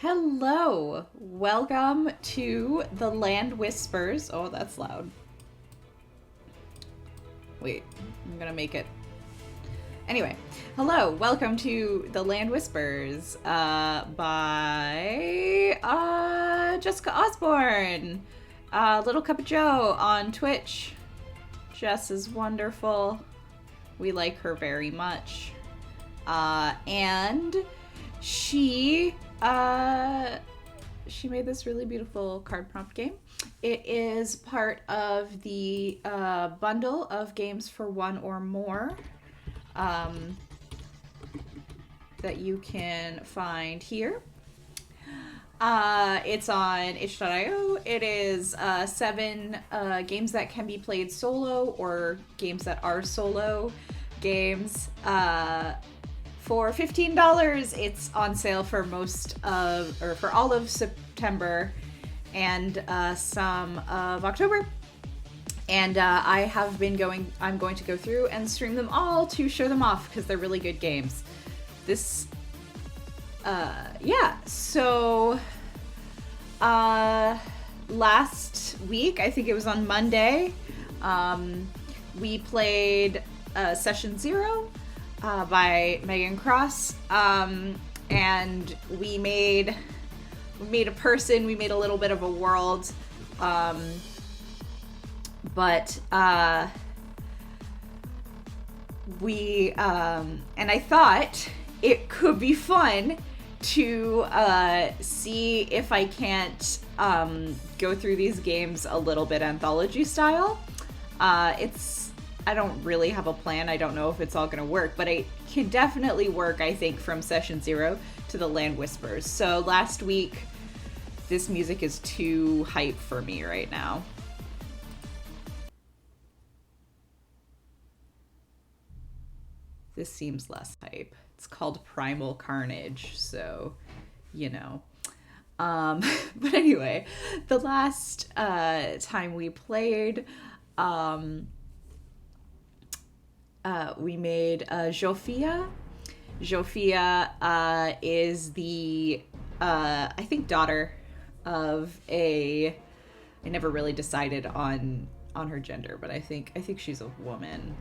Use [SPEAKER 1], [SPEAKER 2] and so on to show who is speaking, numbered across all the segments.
[SPEAKER 1] Hello, welcome to the Land Whispers. Oh, that's loud. Wait, I'm gonna make it. Anyway, hello, welcome to the Land Whispers by Jessica Osborne. Little Cup of Joe on Twitch. Jess is wonderful. We like her very much. And she made this really beautiful card prompt game. It is part of the bundle of games for one or more that you can find here. It's on itch.io. It is 7 games that can be played solo or games that are solo games. For $15, it's on sale for for all of September and some of October. And I'm going to go through and stream them all to show them off because they're really good games. So last week, I think it was on Monday, we played Session 0 by Megan Cross, and we made a person, we made a little bit of a world, but and I thought it could be fun to see if I can't go through these games a little bit anthology style. I don't really have a plan. I don't know if it's all going to work, but it can definitely work, I think, from Session 0 to the Land Whispers. So last week, this music is too hype for me right now. This seems less hype. It's called Primal Carnage, so, you know. But anyway, the last time we played, we made Zsofia. Zsofia is the, I think, daughter of I never really decided on her gender, but I think she's a woman.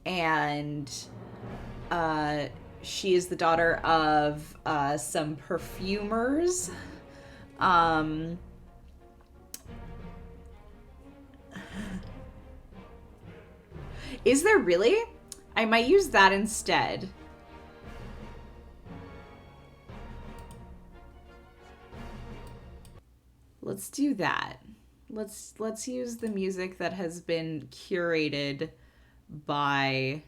[SPEAKER 1] And she is the daughter of some perfumers. Is there really? I might use that instead. Let's do that. Let's use the music that has been curated by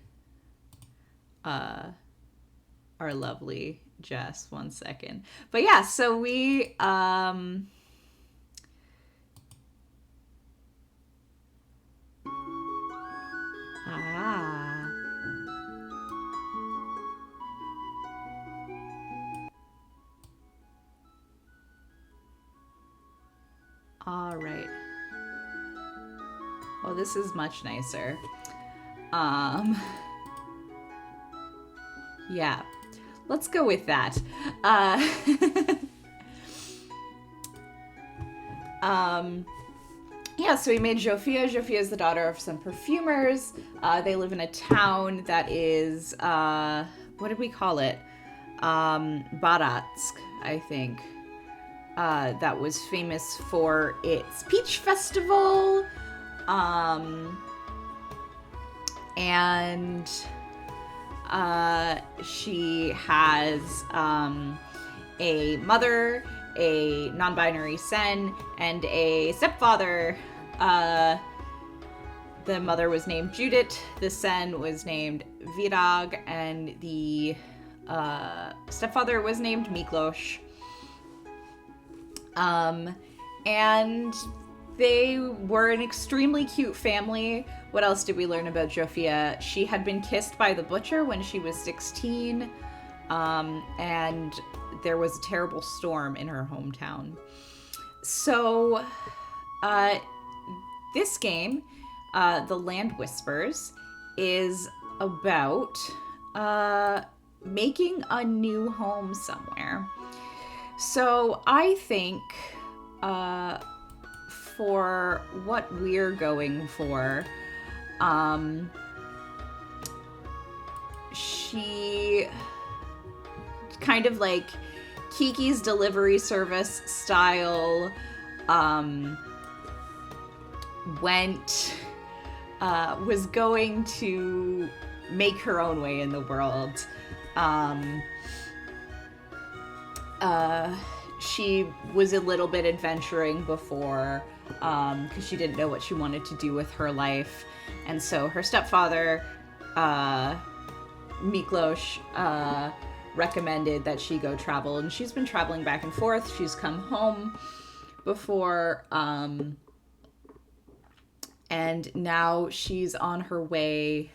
[SPEAKER 1] our lovely Jess. One second. But yeah, so we all right. Oh, this is much nicer. Yeah, let's go with that. Yeah, so we made Zsofia. Zsofia is the daughter of some perfumers. They live in a town that is, what did we call it? Baratsk, I think. That was famous for its peach festival. And she has a mother, a non-binary son, and a stepfather. The mother was named Judith, the son was named Virag, and the stepfather was named Miklos. And they were an extremely cute family. What else did we learn about Zsofia? She had been kissed by the butcher when she was 16, and there was a terrible storm in her hometown. So, this game, The Land Whispers, is about making a new home somewhere. So I think for what we're going for, she kind of like Kiki's Delivery Service style was going to make her own way in the world. She was a little bit adventuring before, because she didn't know what she wanted to do with her life. And so her stepfather, Miklos, recommended that she go travel. And she's been traveling back and forth. She's come home before, and now she's on her way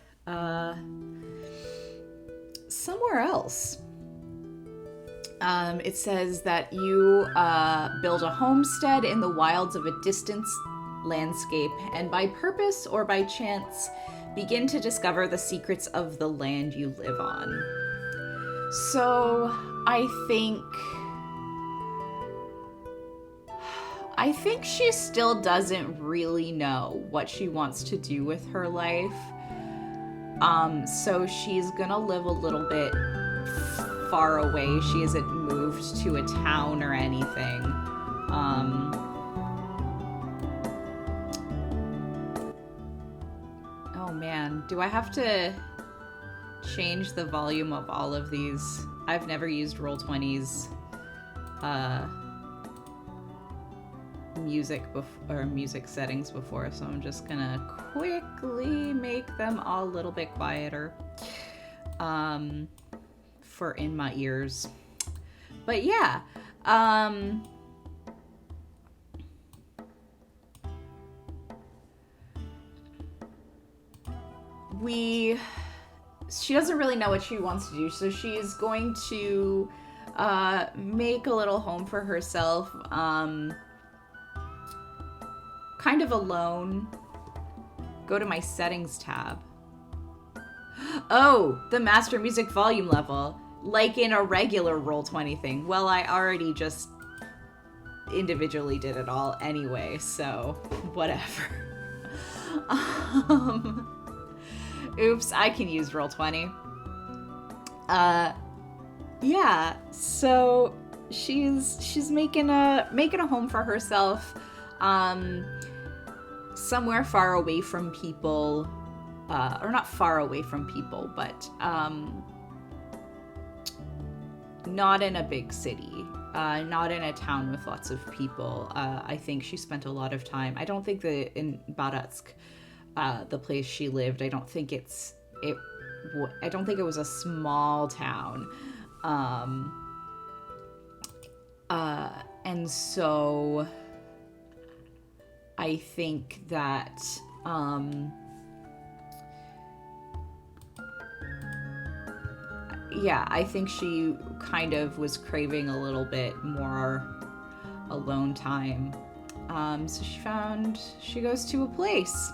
[SPEAKER 1] somewhere else. It says that you build a homestead in the wilds of a distant landscape, and by purpose or by chance, begin to discover the secrets of the land you live on. So, I think she still doesn't really know what she wants to do with her life. So she's gonna live a little bit far away. She hasn't moved to a town or anything. Oh man, do I have to change the volume of all of these? I've never used Roll20's music settings before, so I'm just gonna quickly make them all a little bit quieter for in my ears. But yeah, she doesn't really know what she wants to do, so she's going to make a little home for herself, kind of alone. Go to my settings tab. Oh, the master music volume level, like in a regular Roll20 thing. Well, I already just individually did it all anyway, so whatever. Oops, I can use Roll20. Yeah, so she's making a home for herself, somewhere far away from people, or not far away from people, but not in a big city, not in a town with lots of people. I think she spent a lot of time. I don't think that in Baratsk, the place she lived, I don't think it was a small town. And so I think that, I think she kind of was craving a little bit more alone time. So she goes to a place,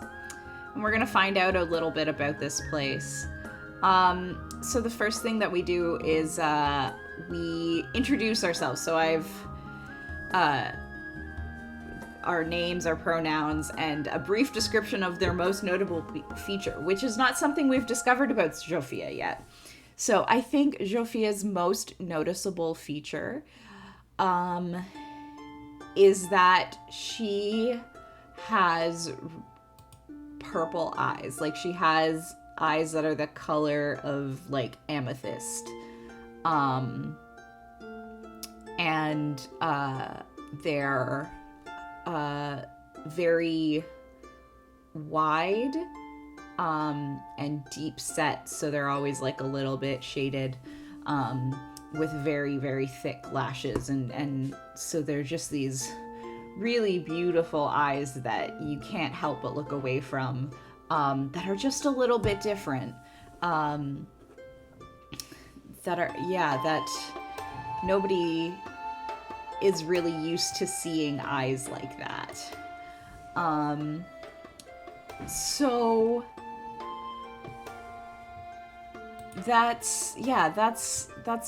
[SPEAKER 1] and we're gonna find out a little bit about this place. So the first thing that we do is we introduce ourselves. So I've our names, our pronouns, and a brief description of their most notable feature, which is not something we've discovered about Zsofia yet. So I think Zsofia's most noticeable feature is that she has purple eyes. Like, she has eyes that are the color of, like, amethyst. And they're very wide and deep set, so they're always like a little bit shaded, with very, very thick lashes, and so they're just these really beautiful eyes that you can't help but look away from, that are just a little bit different, that nobody is really used to seeing eyes like that. So that's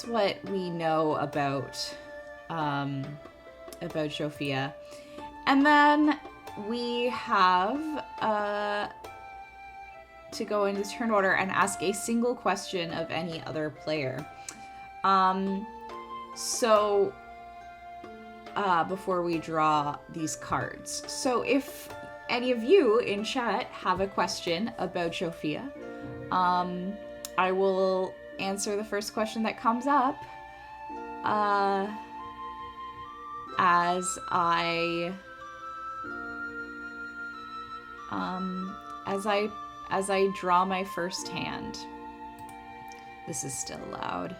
[SPEAKER 1] what we know about Zsofia. And then we have to go into turn order and ask a single question of any other player. So before we draw these cards. So if any of you in chat have a question about Zsofia, I will answer the first question that comes up as I draw my first hand. This is still loud.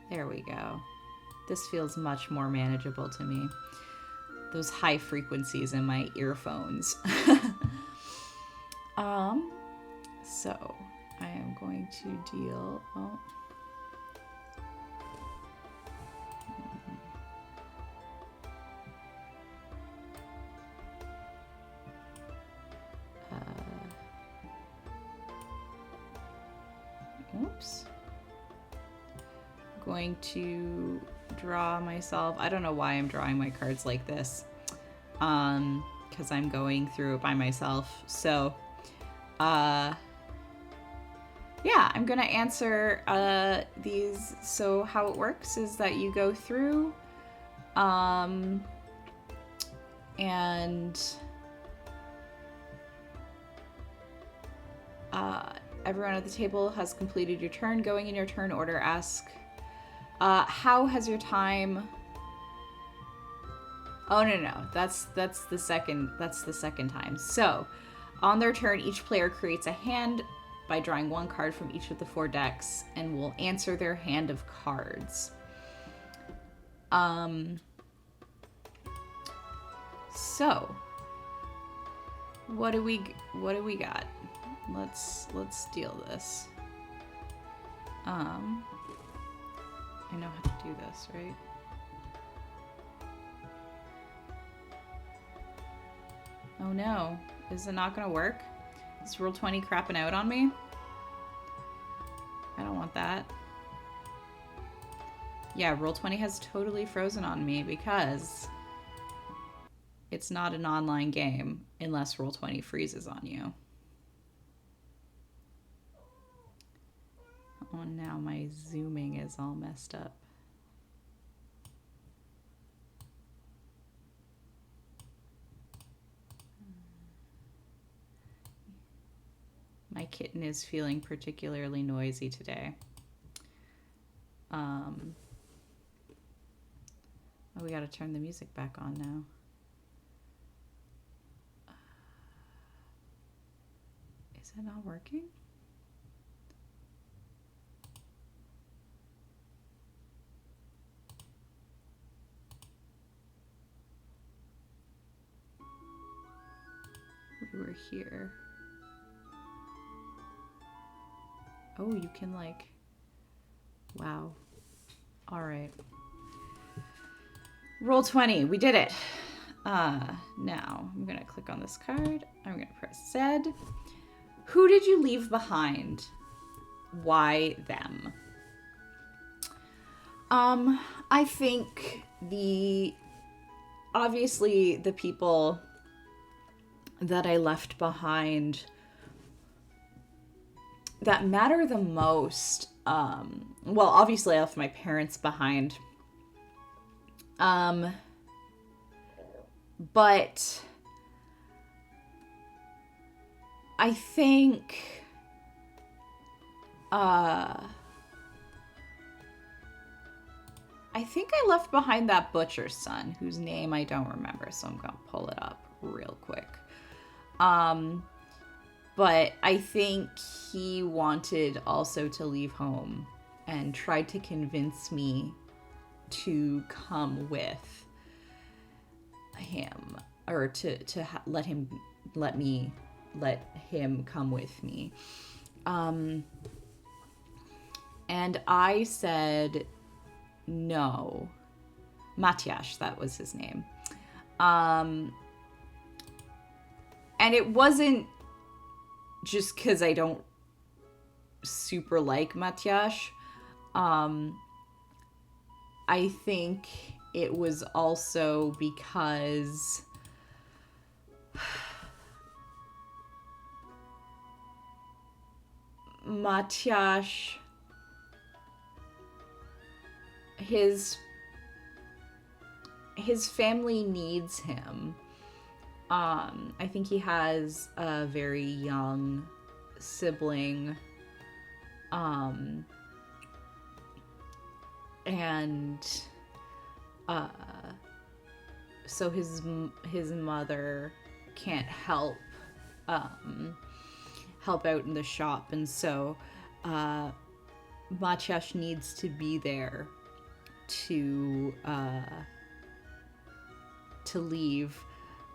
[SPEAKER 1] There we go. This feels much more manageable to me. Those high frequencies in my earphones. So I am going to deal. Oops. Going to draw myself. I don't know why I'm drawing my cards like this. Because I'm going through it by myself. So, yeah, I'm gonna answer these. So how it works is that you go through, and everyone at the table has completed your turn. Going in your turn order, ask, how has your time? Oh no, that's the second time. So, on their turn, each player creates a hand by drawing one card from each of the 4 decks and will answer their hand of cards. So, what do we got? Let's deal this. I know how to do this, right? Oh no, is it not gonna work? Is Roll20 crapping out on me? I don't want that. Yeah, Roll20 has totally frozen on me because it's not an online game unless Roll20 freezes on you. Oh, now my zooming is all messed up. My kitten is feeling particularly noisy today. Oh, we gotta turn the music back on now. Is it not working? We were here. Oh, you can like, wow. All right. Roll20, we did it. Now I'm gonna click on this card. I'm gonna press Z. Who did you leave behind? Why them? I think obviously the people that I left behind that matter the most. Well, obviously I left my parents behind. But I think I left behind that butcher's son, whose name I don't remember, so I'm gonna pull it up real quick. But I think he wanted also to leave home and tried to convince me to come with him, or to let him come with me. And I said no. Matiash, that was his name. And it wasn't just because I don't super like Matyas. I think it was also because Matyas, his family needs him. I think he has a very young sibling. And so his mother can't help out in the shop, and so Matyas needs to be there to leave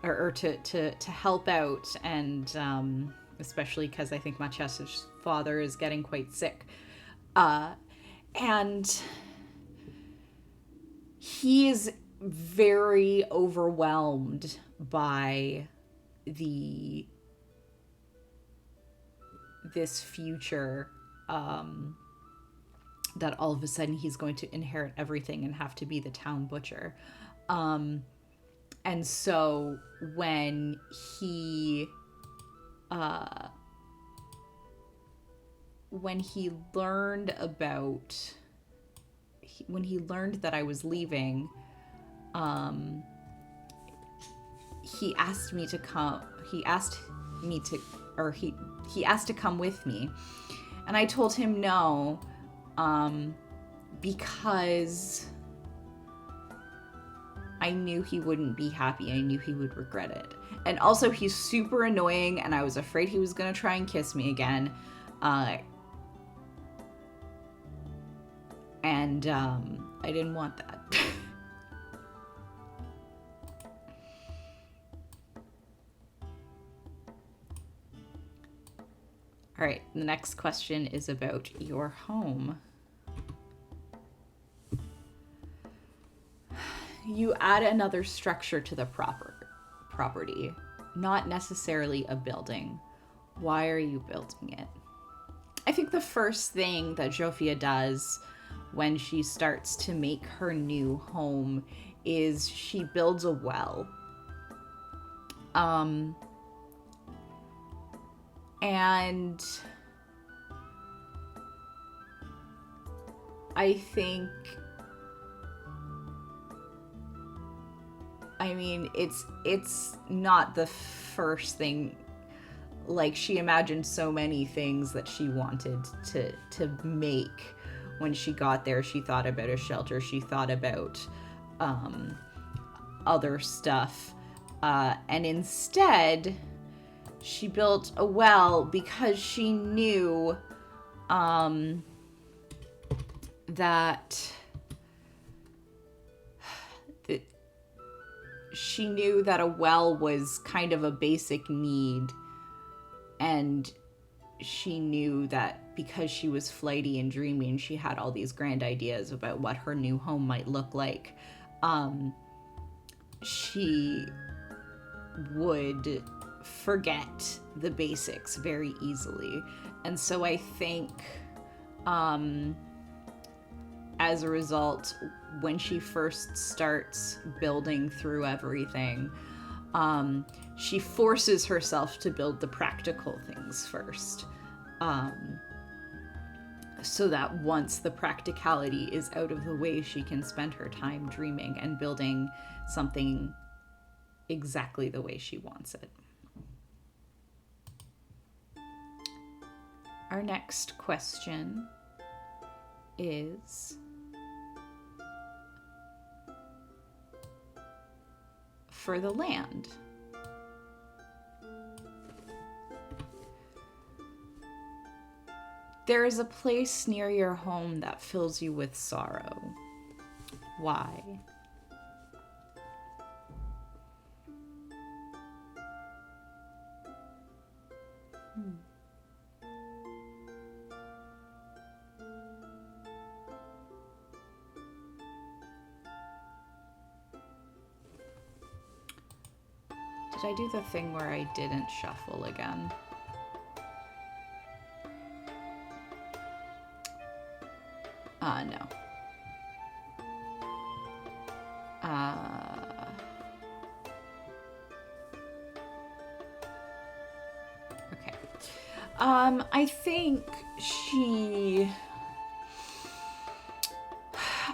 [SPEAKER 1] or to help out, and especially because I think Matyas's father is getting quite sick, and he is very overwhelmed by this future, that all of a sudden he's going to inherit everything and have to be the town butcher. And so when he learned that I was leaving, he asked to come with me, and I told him no, because I knew he wouldn't be happy. I knew he would regret it. And also, he's super annoying, and I was afraid he was going to try and kiss me again. And I didn't want that. All right, the next question is about your home. You add another structure to the property, not necessarily a building. Why are you building it? I think the first thing that Zsofia does when she starts to make her new home is she builds a well. And I think, I mean, it's not the first thing. Like, she imagined so many things that she wanted to make when she got there. She thought about a shelter. She thought about other stuff. And instead, she built a well because she knew that she knew that a well was kind of a basic need, and she knew that because she was flighty and dreamy and she had all these grand ideas about what her new home might look like, she would forget the basics very easily. And so I think as a result, when she first starts building through everything, she forces herself to build the practical things first, so that once the practicality is out of the way, she can spend her time dreaming and building something exactly the way she wants it. Our next question is for the land. There is a place near your home that fills you with sorrow. Why? Did I do the thing where I didn't shuffle again? No. Okay.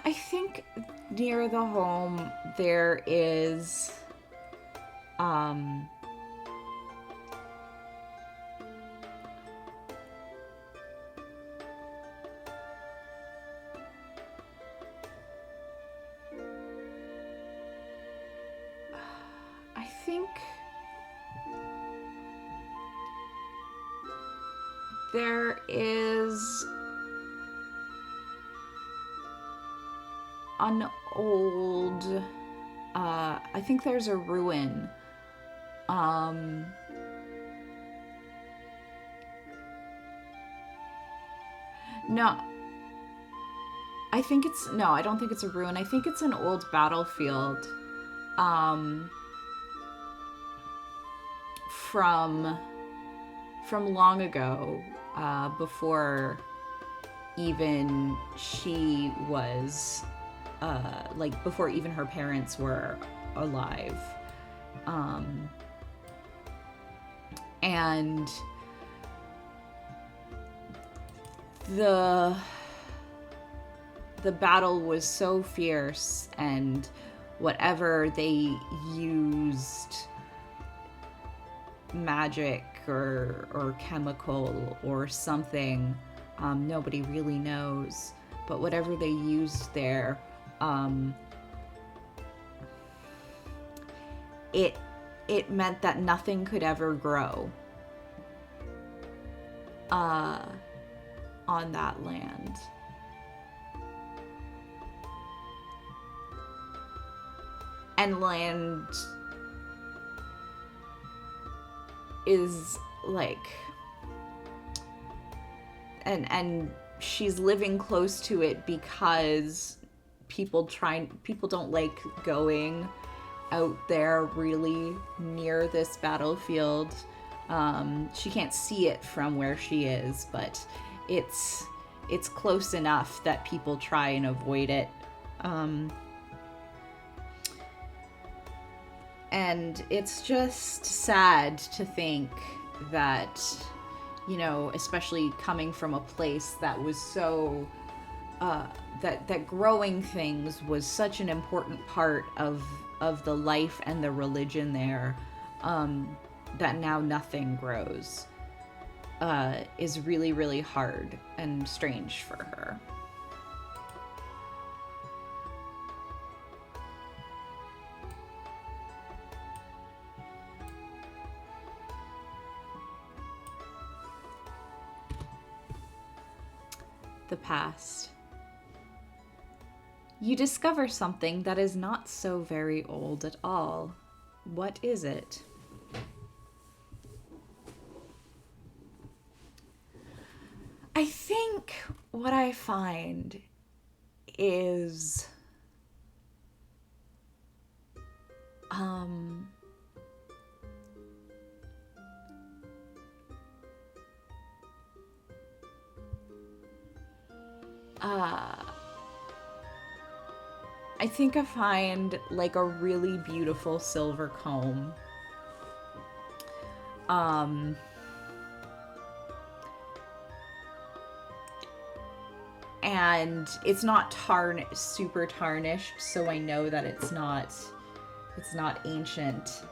[SPEAKER 1] I think near the home there is, I think there is an old, I think there's a ruin. No, I don't think it's a ruin. I think it's an old battlefield, from long ago, before even she was, like, before even her parents were alive. And the battle was so fierce, and whatever they used, magic or chemical or something, nobody really knows, but whatever they used there, it meant that nothing could ever grow on that land. And land is like, and she's living close to it because people don't like going out there really near this battlefield. She can't see it from where she is, but it's close enough that people try and avoid it. And it's just sad to think that, you know, especially coming from a place that was so, that growing things was such an important part of the life and the religion there, that now nothing grows, is really, really hard and strange for her. The past. You discover something that is not so very old at all. What is it? I think what I find is, I think I find like a really beautiful silver comb. And it's not super tarnished, so I know that it's not ancient.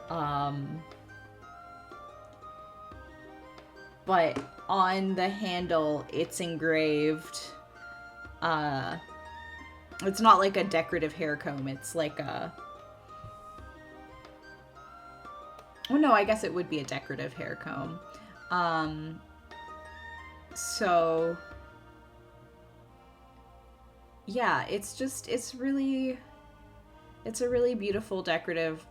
[SPEAKER 1] But on the handle, it's engraved. It's not like a decorative hair comb. It's like a... Oh no, I guess it would be a decorative hair comb. So... yeah, it's a really beautiful decorative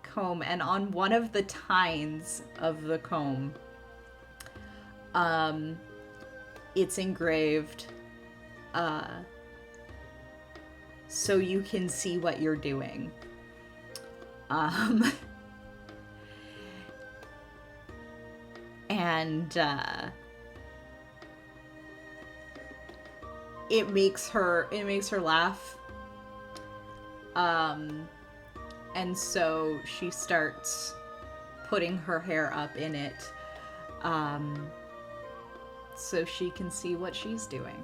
[SPEAKER 1] comb, and on one of the tines of the comb, it's engraved, so you can see what you're doing. and it makes her laugh. And so she starts putting her hair up in it, so she can see what she's doing.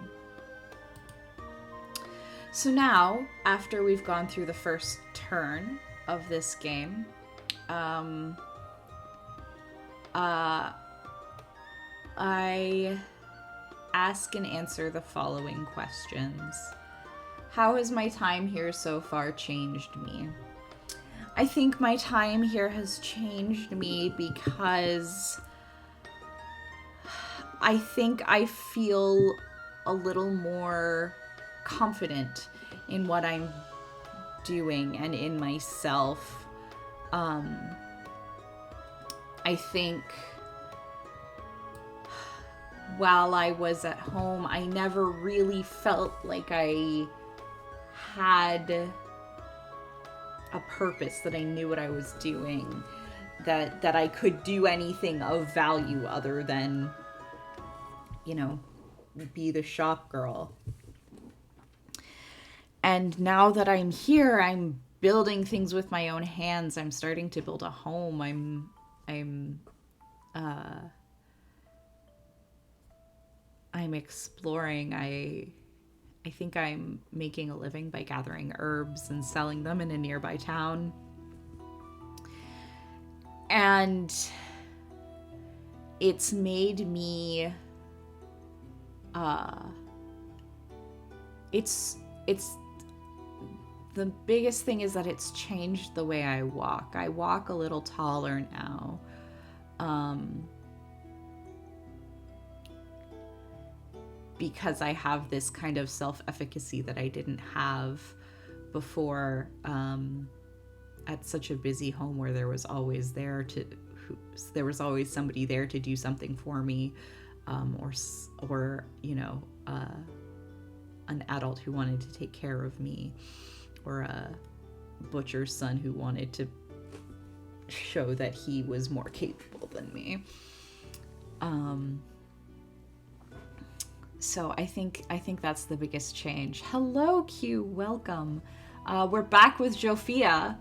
[SPEAKER 1] So now, after we've gone through the first turn of this game, I ask and answer the following questions. How has my time here so far changed me? I think my time here has changed me because I think I feel a little more confident in what I'm doing and in myself. I think while I was at home, I never really felt like I had a purpose, that I knew what I was doing, that I could do anything of value other than, you know, be the shop girl. And now that I'm here, I'm building things with my own hands. I'm starting to build a home. I'm exploring. I think I'm making a living by gathering herbs and selling them in a nearby town. And it's made me it's the biggest thing is that it's changed the way I walk. I walk a little taller now. Because I have this kind of self-efficacy that I didn't have before, at such a busy home where there was always somebody there to do something for me, or you know, an adult who wanted to take care of me, or a butcher's son who wanted to show that he was more capable than me. So I think that's the biggest change. Hello, Q. Welcome. We're back with Zsofia.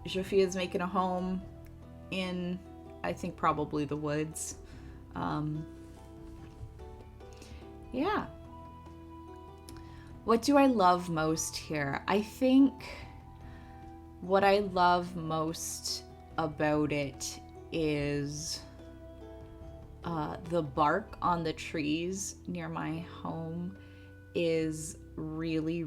[SPEAKER 1] Zsofia's making a home in, I think, probably the woods. Yeah. What do I love most here? I think what I love most about it is the bark on the trees near my home is really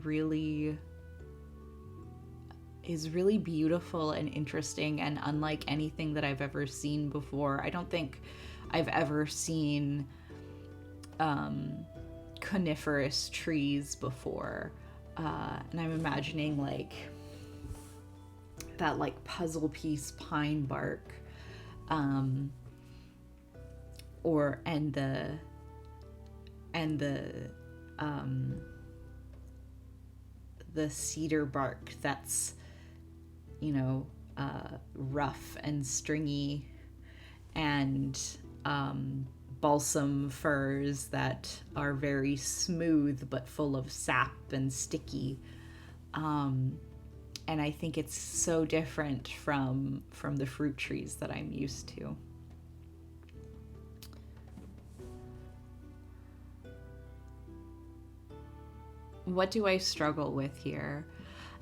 [SPEAKER 1] beautiful and interesting and unlike anything that I've ever seen before. I don't think I've ever seen coniferous trees before, and I'm imagining like that like puzzle piece pine bark, the cedar bark that's, you know, rough and stringy, and balsam firs that are very smooth but full of sap and sticky. And I think it's so different from the fruit trees that I'm used to. What do I struggle with here?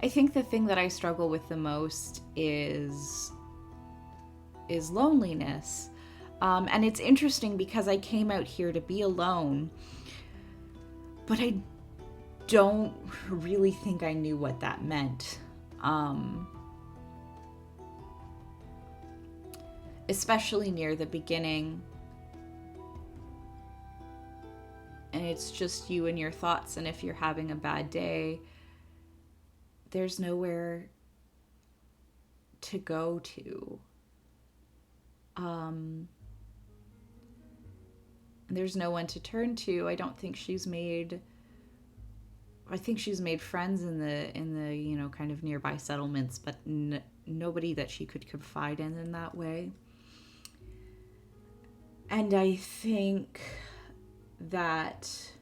[SPEAKER 1] I think the thing that I struggle with the most is loneliness. And it's interesting because I came out here to be alone, but I don't really think I knew what that meant. Especially near the beginning. And it's just you and your thoughts, and if you're having a bad day, there's nowhere to go to. There's no one to turn to. I think she's made friends in the you know, kind of nearby settlements, but nobody that she could confide in that way. And I think that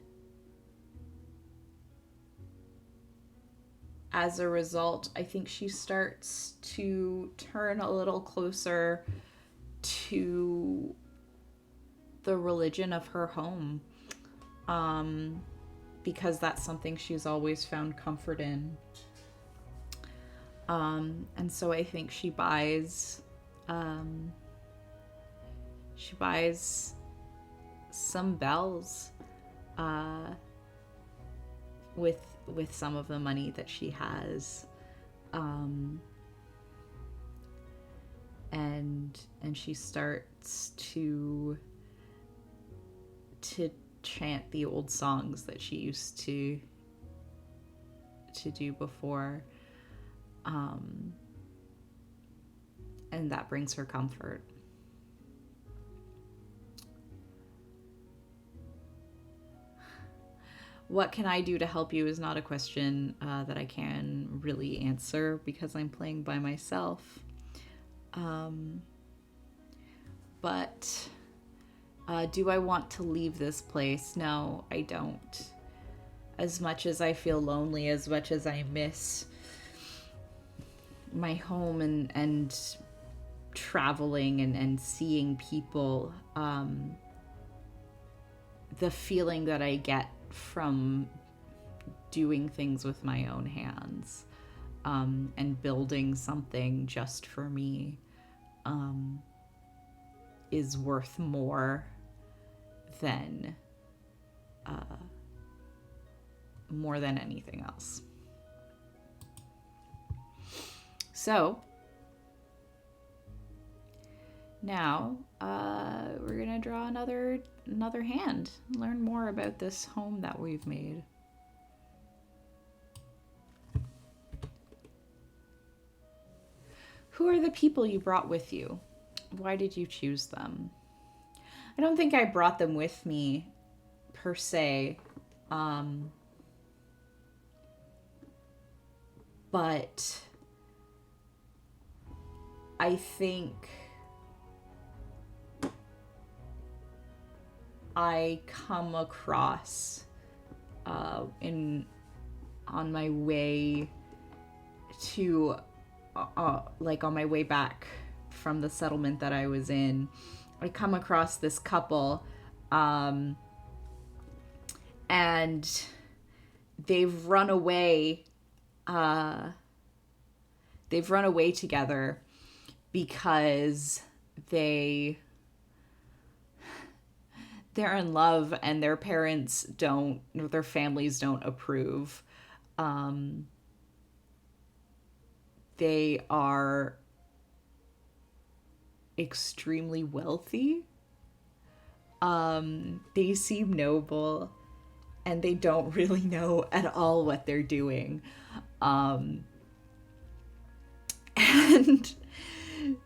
[SPEAKER 1] as a result, I think she starts to turn a little closer to the religion of her home, because that's something she's always found comfort in. And so I think she buys some bells, uh, with some of the money that she has, and she starts to chant the old songs that she used to do before, and that brings her comfort. What can I do to help you is not a question that I can really answer because I'm playing by myself. But do I want to leave this place? No, I don't. As much as I feel lonely, as much as I miss my home and traveling and seeing people, the feeling that I get from doing things with my own hands, and building something just for me, is worth more than anything else. So now we're gonna draw another hand, learn more about this home that we've made. Who are the people you brought with you? Why did you choose them? I don't think I brought them with me per se, but I think I come across on my way to like on my way back from the settlement that I was in, I come across this couple, and they've run away. They've run away together because they're in love and their parents don't, or their families don't approve. They are extremely wealthy. They seem noble, and they don't really know at all what they're doing. And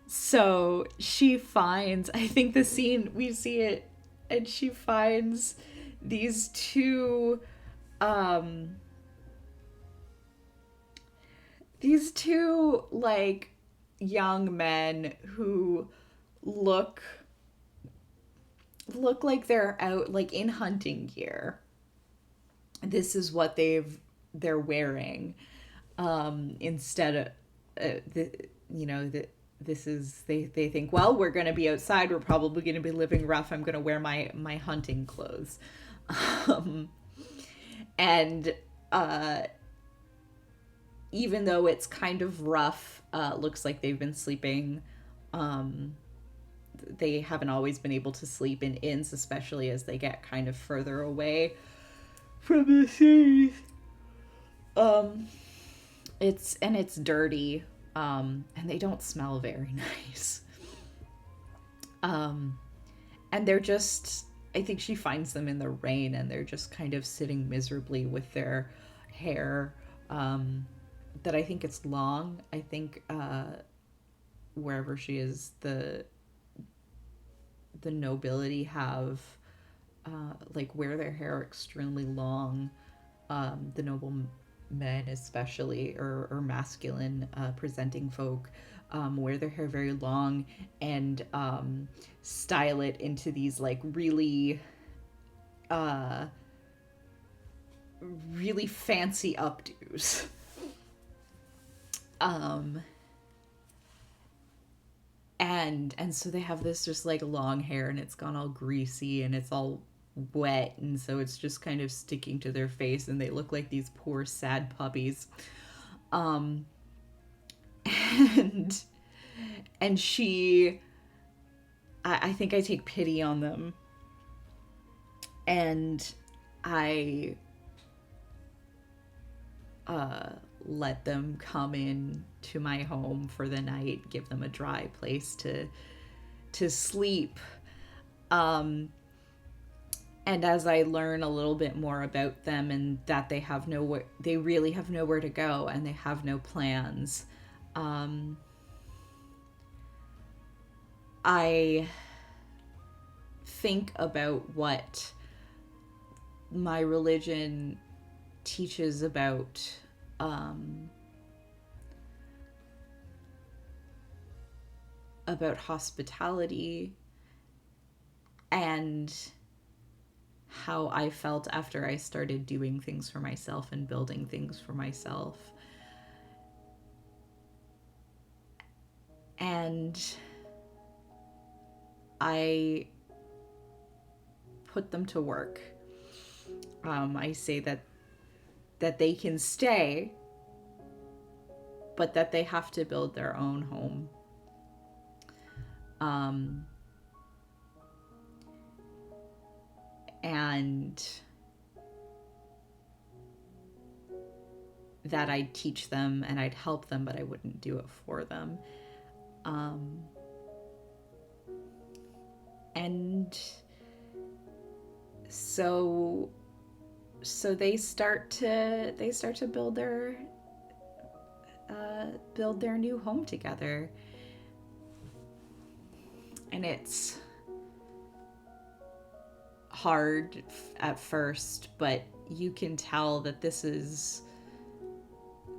[SPEAKER 1] so she finds, I think the scene, we see it, and she finds these two like young men who look like they're out like in hunting gear. This is what they're wearing, instead of this is, they think, well, we're going to be outside, we're probably going to be living rough, I'm going to wear my hunting clothes. And even though it's kind of rough, looks like they've been sleeping, they haven't always been able to sleep in inns, especially as they get kind of further away from the cities. It's dirty, and they don't smell very nice. And they're just, I think she finds them in the rain, and they're just kind of sitting miserably with their hair, that I think it's long. I think wherever she is, the nobility have like wear their hair extremely long. The noble men especially, or masculine presenting folk, wear their hair very long, and style it into these like really uh, really fancy updos. um, and so they have this just like long hair, and it's gone all greasy and it's all wet, and so it's just kind of sticking to their face, and they look like these poor sad puppies. um and and she I think I take pity on them, and I let them come in to my home for the night, give them a dry place to sleep. um and as I learn a little bit more about them, and that they really have nowhere to go, and they have no plans, um I think about what my religion teaches um, about hospitality, and how I felt after I started doing things for myself and building things for myself. And I put them to work. I say that they can stay, but that they have to build their own home. And that I'd teach them and I'd help them, but I wouldn't do it for them. And so they start to build their new home together, and it's hard at first, but you can tell that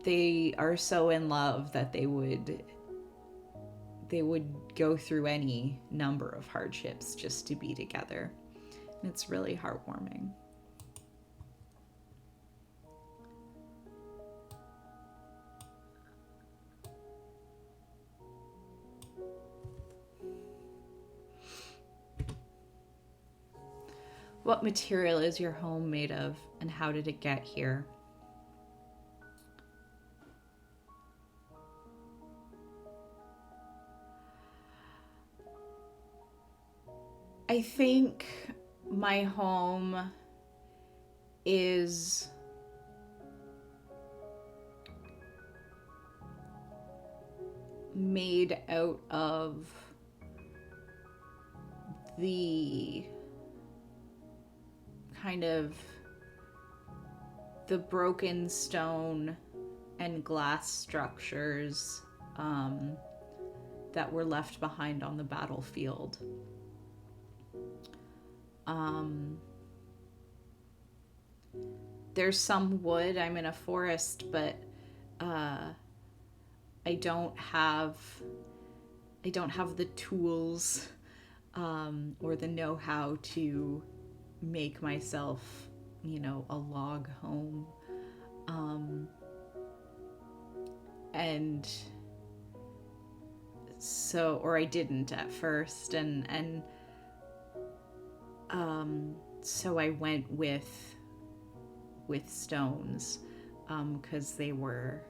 [SPEAKER 1] they are so in love that they would go through any number of hardships just to be together. And it's really heartwarming. What material is your home made of, and how did it get here? I think my home is made out of the kind of the broken stone and glass structures that were left behind on the battlefield. There's some wood. I'm in a forest, but I don't have the tools or the know-how to make myself, a log home. And so, or I didn't at first, and so I went with stones, because they were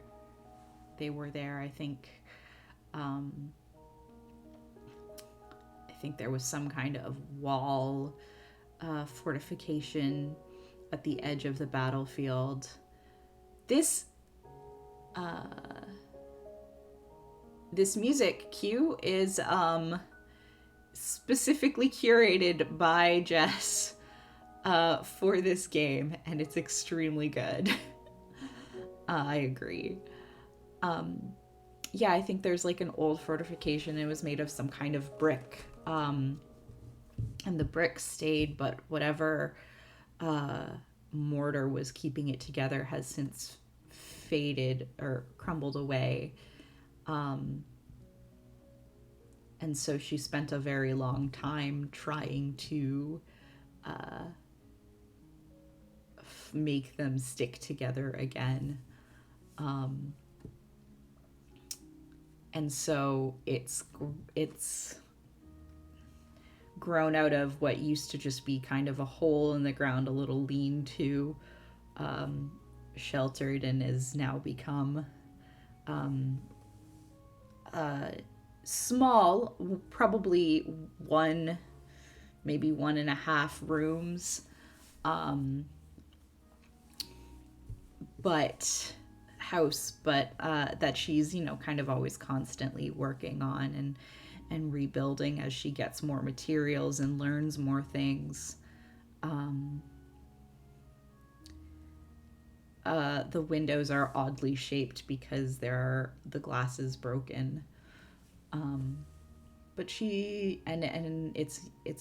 [SPEAKER 1] there. I think there was some kind of wall fortification at the edge of the battlefield. This music cue is specifically curated by Jess for this game, and it's extremely good. I agree. Yeah, I think there's like an old fortification. It was made of some kind of brick, and the brick stayed, but whatever mortar was keeping it together has since faded or crumbled away. And so she spent a very long time trying to make them stick together again. And so it's grown out of what used to just be kind of a hole in the ground, a little lean-to, sheltered, and has now become small, probably one, maybe 1.5 rooms, but that she's, kind of always constantly working on and rebuilding as she gets more materials and learns more things. The windows are oddly shaped because the glass is broken. But it's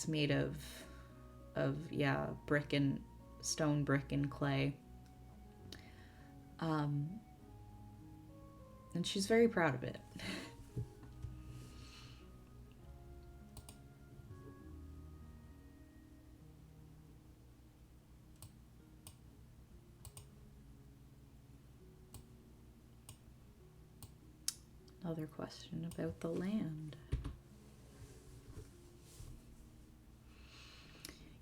[SPEAKER 1] made of brick and stone, brick and clay. And she's very proud of it. Another question about the land.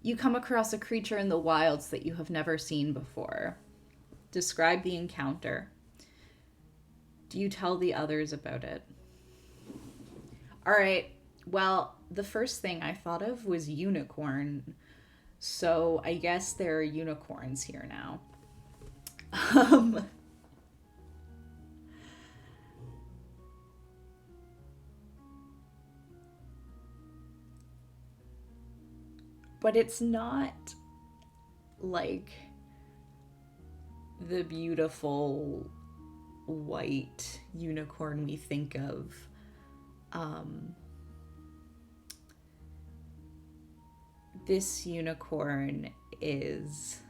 [SPEAKER 1] You come across a creature in the wilds that you have never seen before. Describe the encounter. Do you tell the others about it? All right. Well, the first thing I thought of was unicorn. So I guess there are unicorns here now. But it's not like the beautiful white unicorn we think of. This unicorn is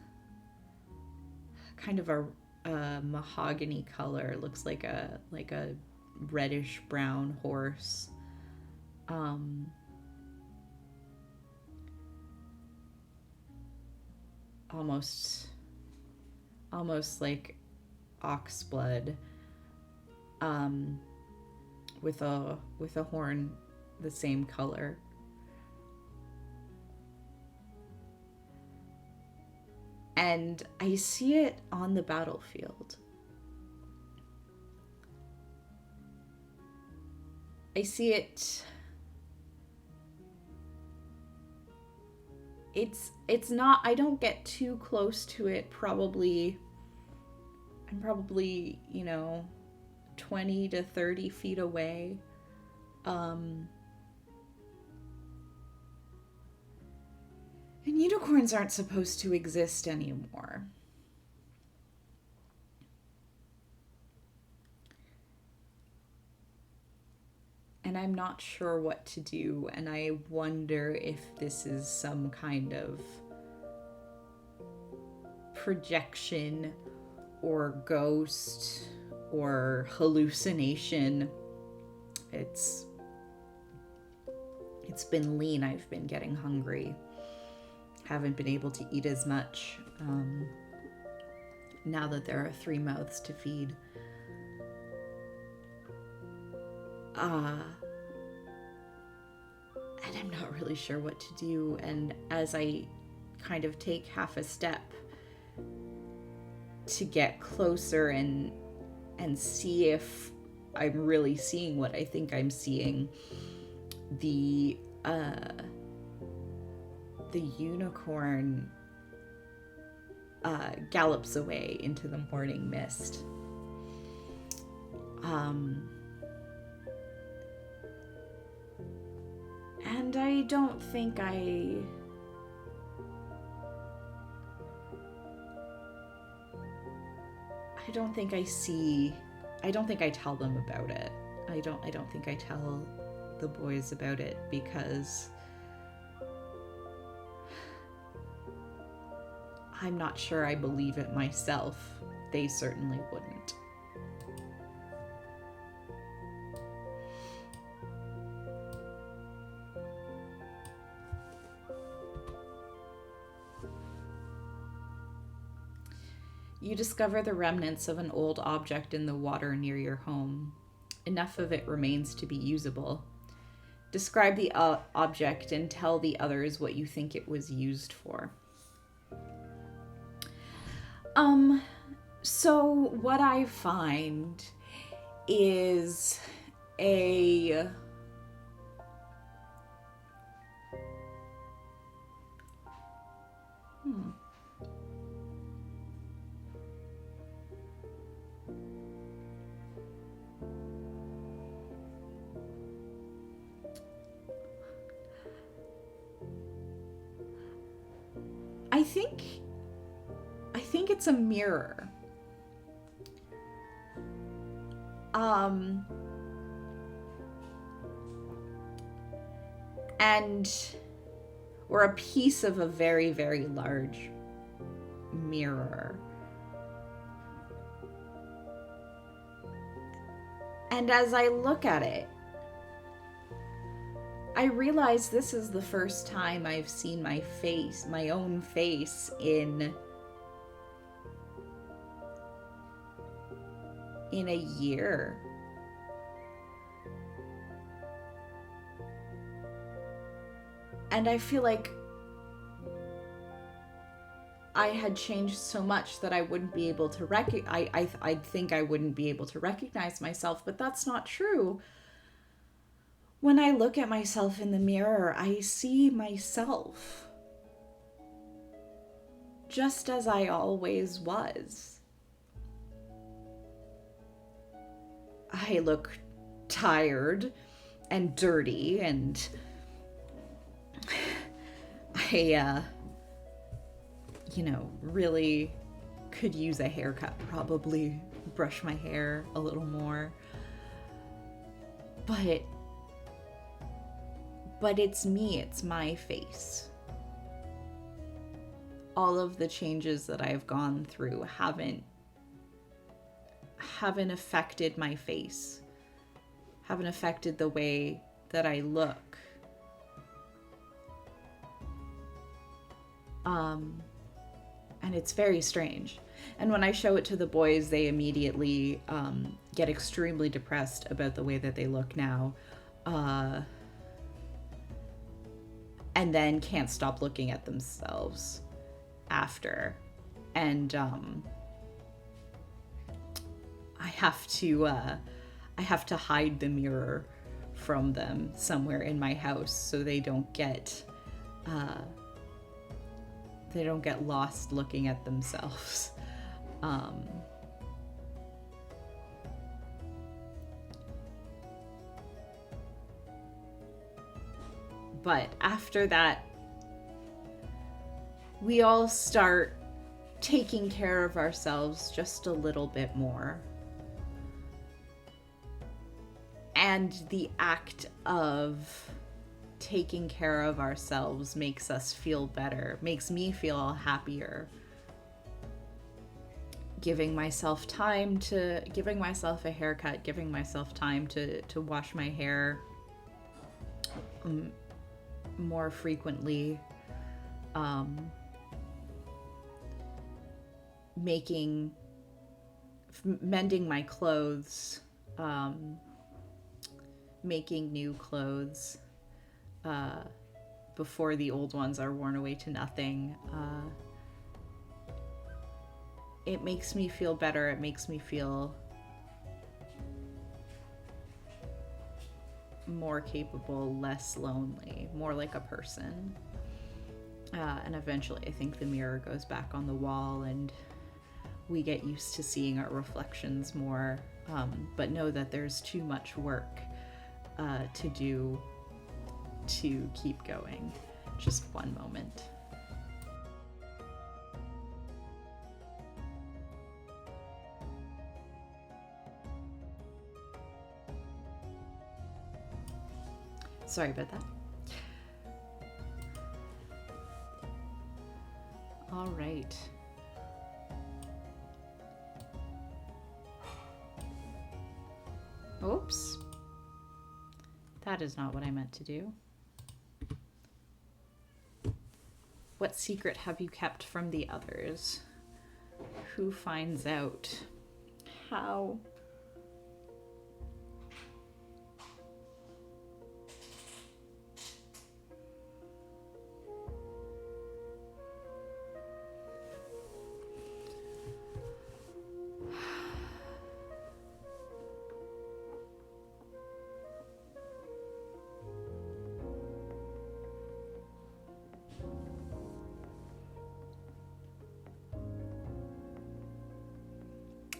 [SPEAKER 1] kind of a mahogany color. Looks like a reddish brown horse. Almost like ox blood, with a horn the same color. And I see it on the battlefield. I see it. It's not, I don't get too close to it. I'm probably 20 to 30 feet away. And unicorns aren't supposed to exist anymore. And I'm not sure what to do, and I wonder if this is some kind of projection or ghost or hallucination. It's been lean. I've been getting hungry. Haven't been able to eat as much now that there are 3 mouths to feed. And I'm not really sure what to do. And as I kind of take half a step to get closer and see if I'm really seeing what I think I'm seeing, the unicorn gallops away into the morning mist. And I don't think I tell them about it. I don't think I tell the boys about it because I'm not sure I believe it myself. They certainly wouldn't. You discover the remnants of an old object in the water near your home. Enough of it remains to be usable. Describe the object and tell the others what you think it was used for. So what I find is a I think it's a mirror. And or a piece of a very, very large mirror. And as I look at it, I realize this is the first time I've seen my face, my own face, in a year. And I feel like I had changed so much that I wouldn't be able to I think I wouldn't be able to recognize myself, but that's not true. When I look at myself in the mirror, I see myself just as I always was. I look tired and dirty, and I, really could use a haircut, probably brush my hair a little more. But it's me, it's my face. All of the changes that I've gone through haven't affected my face, haven't affected the way that I look. And it's very strange. And when I show it to the boys, they immediately get extremely depressed about the way that they look now. And then can't stop looking at themselves after. And I have to hide the mirror from them somewhere in my house so they don't get lost looking at themselves. But after that, we all start taking care of ourselves just a little bit more. And the act of taking care of ourselves makes us feel better, makes me feel happier. Giving myself a haircut, giving myself time to wash my hair more frequently, mending my clothes, making new clothes before the old ones are worn away to nothing. It makes me feel better. It makes me feel more capable, less lonely, more like a person. And eventually I think the mirror goes back on the wall and we get used to seeing our reflections more, but know that there's too much work to do to keep going. Just one moment. Sorry about that. All right. Oops. That is not what I meant to do. What secret have you kept from the others? who finds out. How?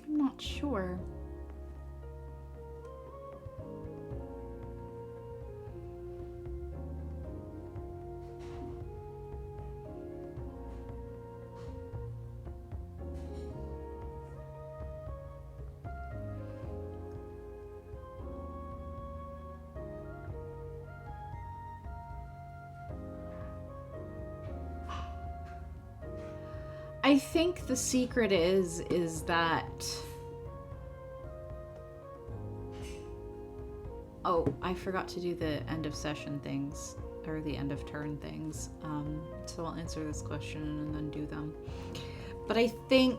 [SPEAKER 1] I'm not sure. I think the secret is that... Oh, I forgot to do the end of session things, or the end of turn things. So I'll answer this question and then do them. But I think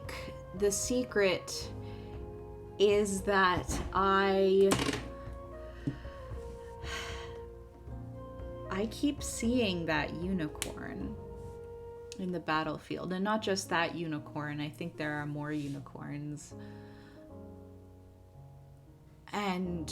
[SPEAKER 1] the secret is that I keep seeing that unicorn in the battlefield, and not just that unicorn. I think there are more unicorns. And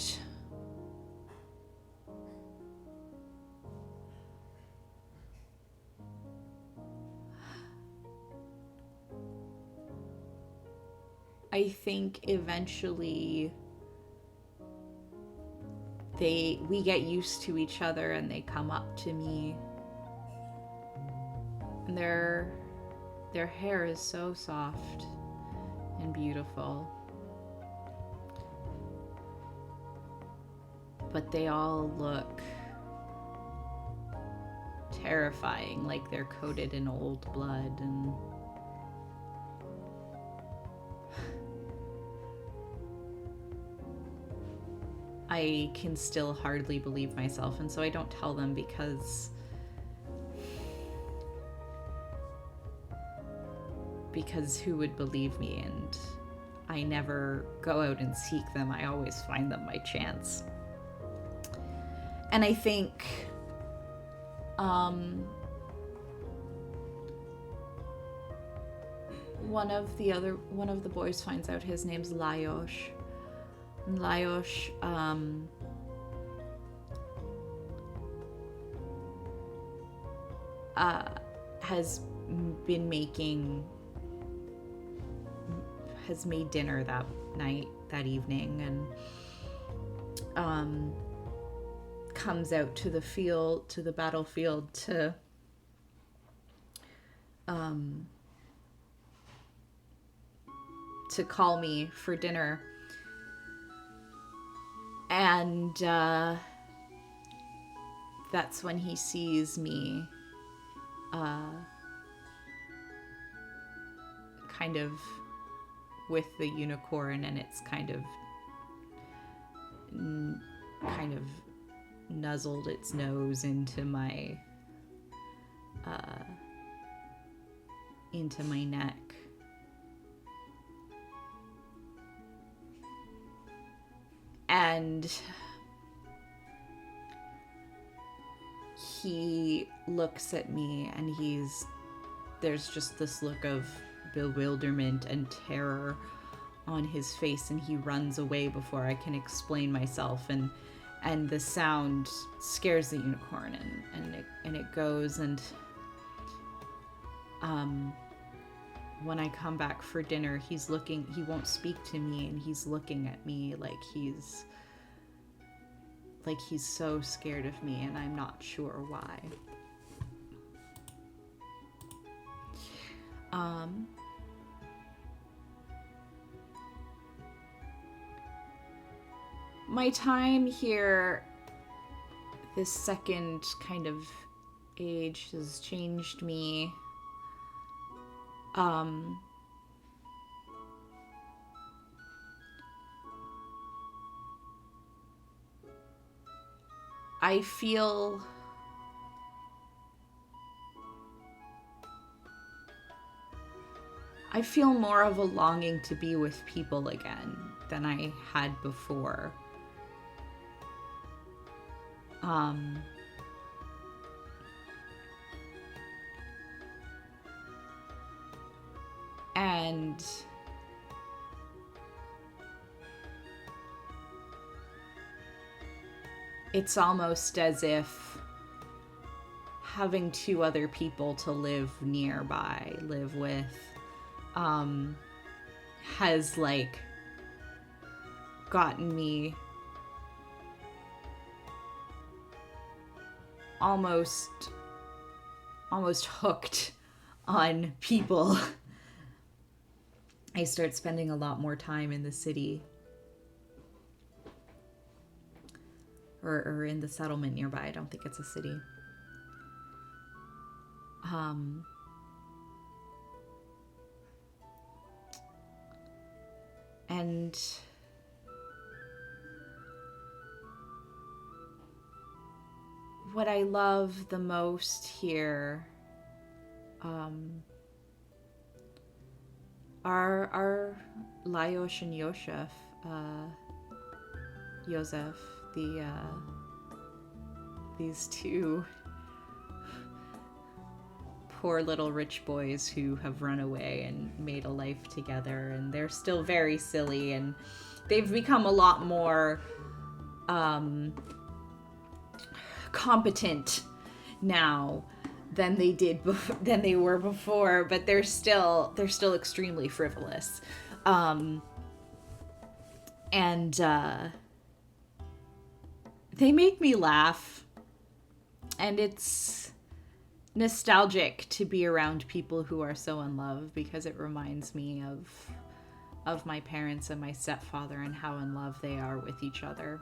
[SPEAKER 1] I think eventually we get used to each other and they come up to me. And their hair is so soft and beautiful. But they all look terrifying, like they're coated in old blood, and I can still hardly believe myself, and so I don't tell them because who would believe me, and I never go out and seek them. I always find them by chance. And I think one of the boys finds out his name's Lajos. And Lajos has made dinner that evening, and comes out to the battlefield to call me for dinner. And that's when he sees me kind of with the unicorn, and it's kind of nuzzled its nose into my neck. And he looks at me, and there's just this look of bewilderment and terror on his face, and he runs away before I can explain myself, and the sound scares the unicorn, and it goes, and when I come back for dinner, he won't speak to me, and he's looking at me like he's so scared of me, and I'm not sure why. My time here, this second kind of age, has changed me. I feel I feel more of a longing to be with people again than I had before. And it's almost as if having two other people to live nearby, live with, has like gotten me almost hooked on people. I start spending a lot more time in the city or in the settlement nearby. I don't think it's a city. And what I love the most here are Lajos and Joseph, these two poor little rich boys who have run away and made a life together, and they're still very silly, and they've become a lot more competent now than they were before, but they're still extremely frivolous. And they make me laugh, and it's nostalgic to be around people who are so in love, because it reminds me of my parents and my stepfather and how in love they are with each other.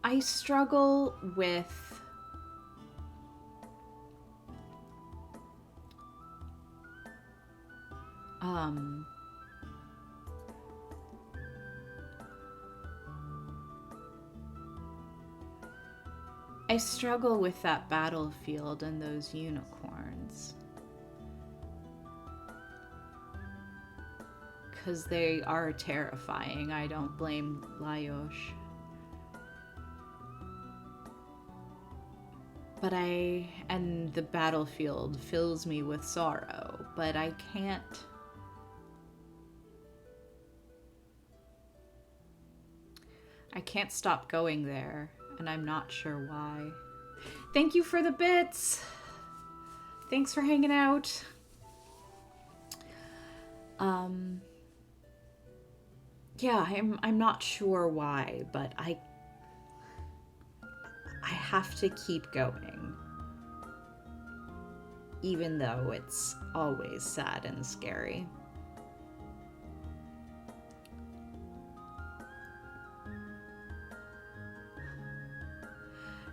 [SPEAKER 1] I struggle with that battlefield and those unicorns, because they are terrifying. I don't blame Lajos. And the battlefield fills me with sorrow, but I can't stop going there, and I'm not sure why. Thank you for the bits. Thanks for hanging out. Yeah, I'm not sure why, but I have to keep going, even though it's always sad and scary.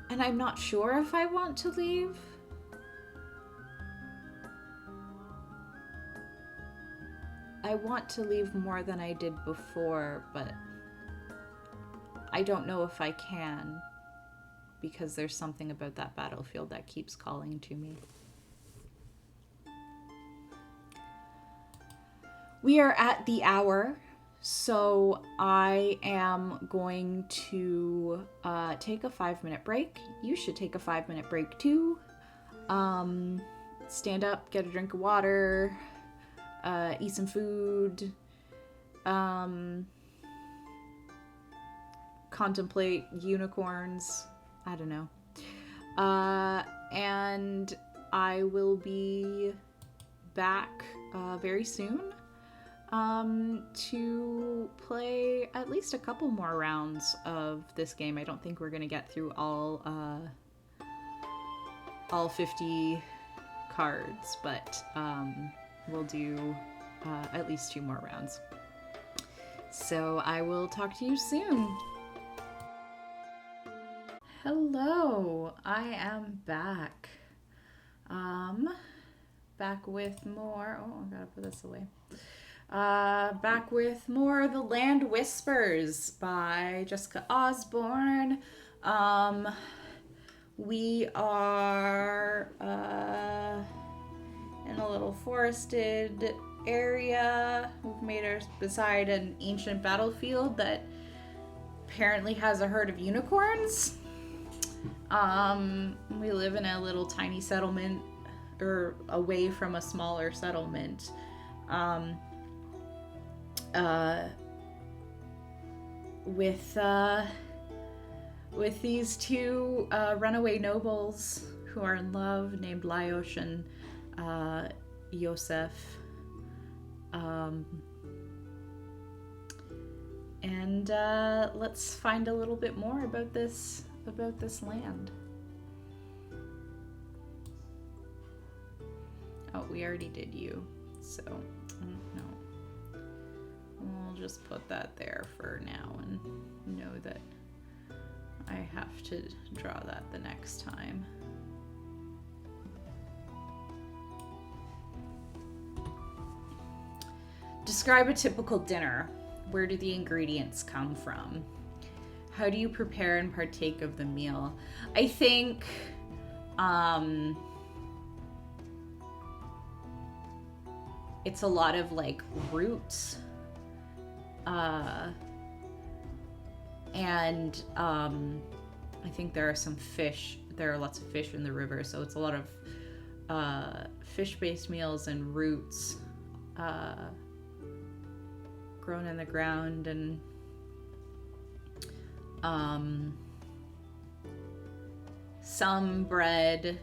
[SPEAKER 1] And I'm not sure if I want to leave. I want to leave more than I did before, but I don't know if I can, because there's something about that battlefield that keeps calling to me. We are at the hour, so I am going to take a 5-minute break. You should take a 5-minute break too. Stand up, get a drink of water, eat some food, contemplate unicorns. I don't know. And I will be back very soon to play at least a couple more rounds of this game. I don't think we're going to get through all 50 cards, but we'll do at least 2 more rounds. So I will talk to you soon. Hello, I am back. Back with more. Oh, I gotta put this away. Back with more The Land Whispers by Jessica Osborne. Um, we are in a little forested area. We've made our beside an ancient battlefield that apparently has a herd of unicorns. We live in a little tiny settlement, or away from a smaller settlement. Um, uh, with these two runaway nobles who are in love, named Lyosh and Yosef. And let's find a little bit more about this land. Oh, we already did you, so no. We'll just put that there for now and know that I have to draw that the next time. Describe a typical dinner. Where do the ingredients come from? How do you prepare and partake of the meal? I think it's a lot of like roots. And I think there are some fish. There are lots of fish in the river, so it's a lot of fish-based meals and roots grown in the ground, and some bread,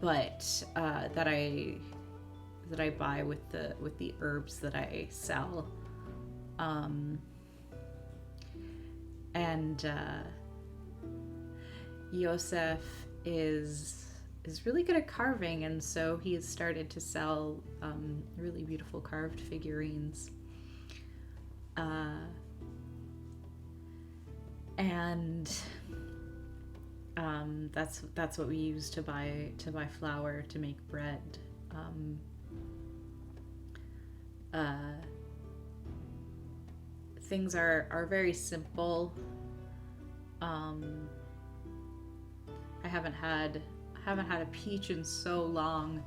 [SPEAKER 1] but that I buy with the herbs that I sell. And Yosef is really good at carving, and so he has started to sell really beautiful carved figurines. And that's what we use to buy flour to make bread. Things are very simple. I haven't had a peach in so long.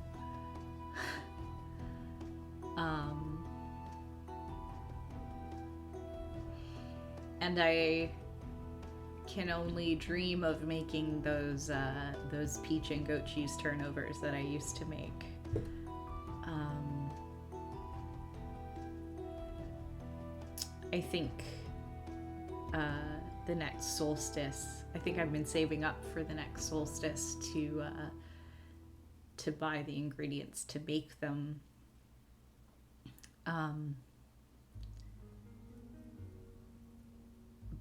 [SPEAKER 1] And I can only dream of making those peach and goat cheese turnovers that I used to make. I think the next solstice, I think I've been saving up for the next solstice to buy the ingredients to make them.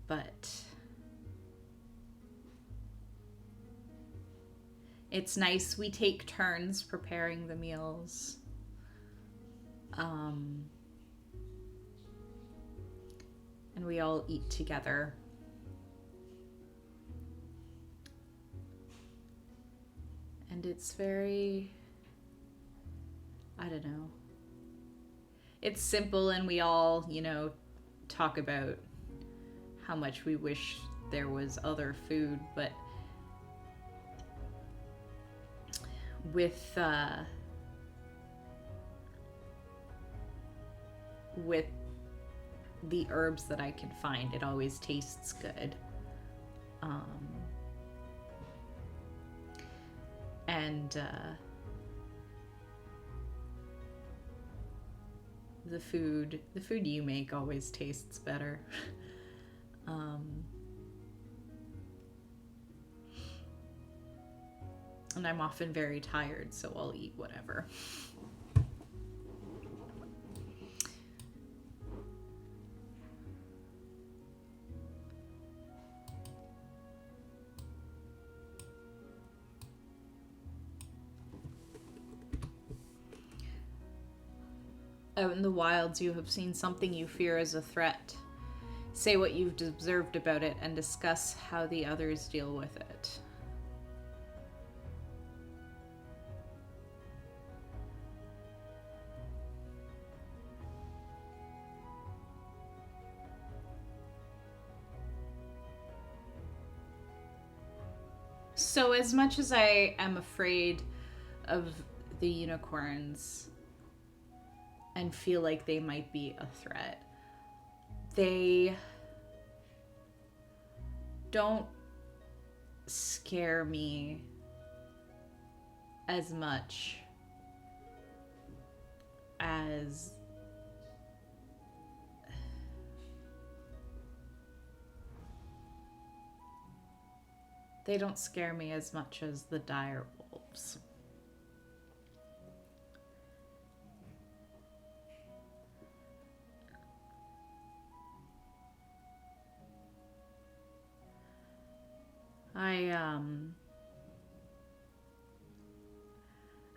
[SPEAKER 1] But it's nice. We take turns preparing the meals. And we all eat together. And it's very, I don't know. It's simple, and we all, talk about how much we wish there was other food, but with the herbs that I can find, it always tastes good. And the food you make always tastes better. And I'm often very tired, so I'll eat whatever. Out in the wilds, you have seen something you fear as a threat. Say what you've observed about it and discuss how the others deal with it. So as much as I am afraid of the unicorns and feel like they might be a threat, they don't scare me as much as they don't scare me as much as the dire wolves.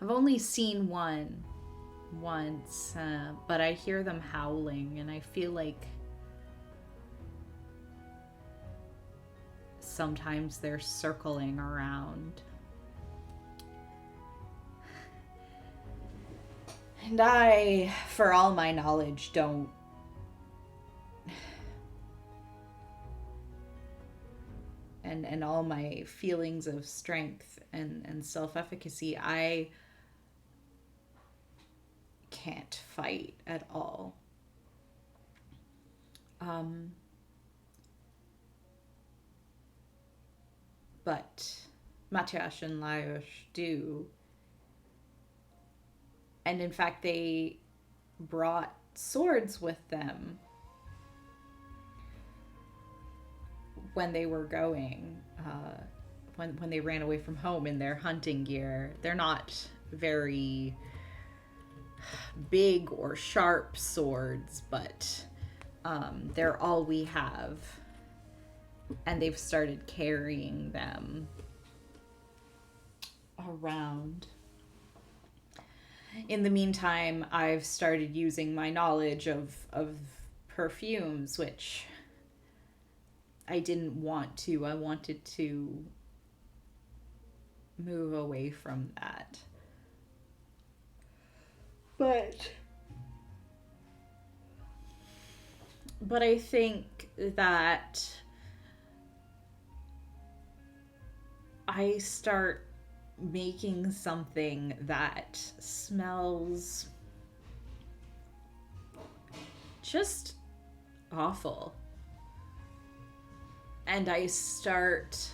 [SPEAKER 1] I've only seen one once, but I hear them howling, and I feel like sometimes they're circling around. And I, for all my knowledge, don't and all my feelings of strength and self-efficacy, I can't fight at all. But Matyas and Lajos do. And in fact, they brought swords with them when they were going, when they ran away from home in their hunting gear. They're not very big or sharp swords, but they're all we have. And they've started carrying them around. In the meantime, I've started using my knowledge of perfumes, which I didn't want to. I wanted to move away from that. But I think that I start making something that smells just awful. And I start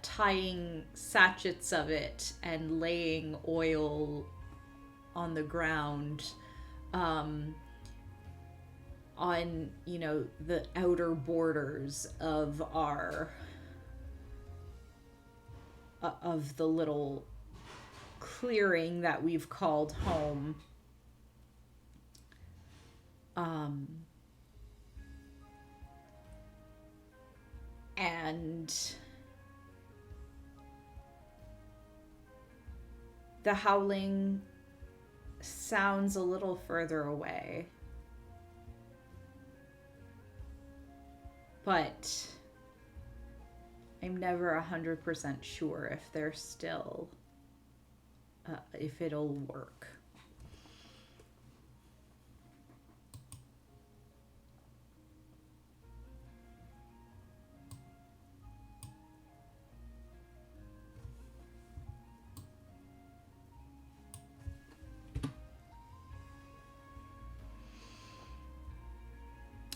[SPEAKER 1] tying sachets of it and laying oil on the ground, on, you know, the outer borders of of the little clearing that we've called home. And the howling sounds a little further away. But I'm never 100% sure if they're still, if it'll work.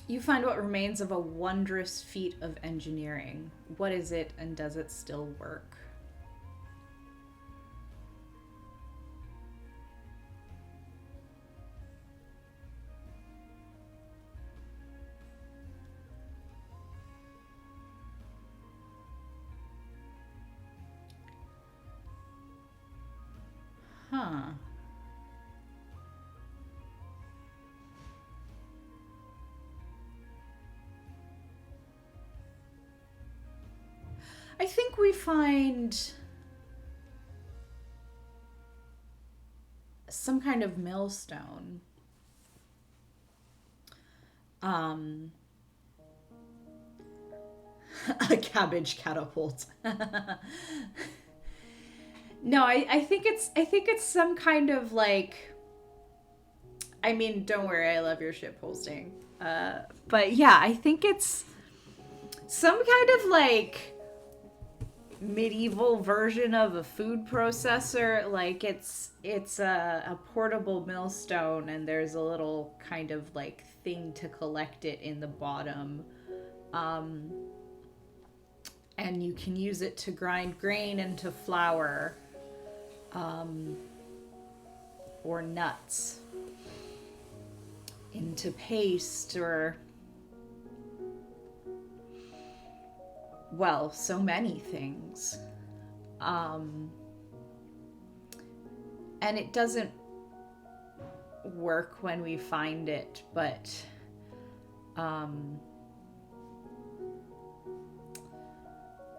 [SPEAKER 1] You find what remains of a wondrous feat of engineering. What is it, and does it still work? Huh. I think we find some kind of millstone. A cabbage catapult. No, I think it's some kind of like, I mean, don't worry, I love your ship posting. But yeah, I think it's some kind of like medieval version of a food processor. Like it's a portable millstone, and there's a little kind of like thing to collect it in the bottom. Um, and you can use it to grind grain into flour, um, or nuts into paste, or, well, so many things. Um, and it doesn't work when we find it, um,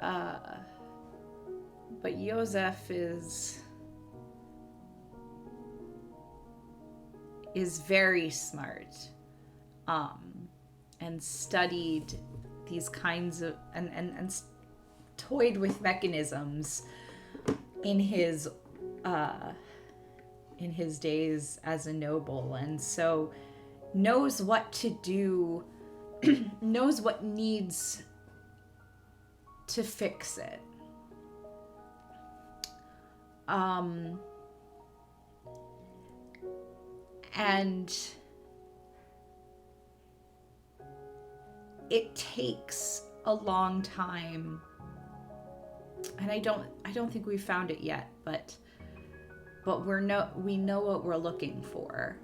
[SPEAKER 1] uh, but Joseph is very smart, and studied these kinds of and toyed with mechanisms in his days as a noble, and so knows what to do, knows what needs to fix it. And it takes a long time, and I don't think we found it yet, but we know what we're looking for.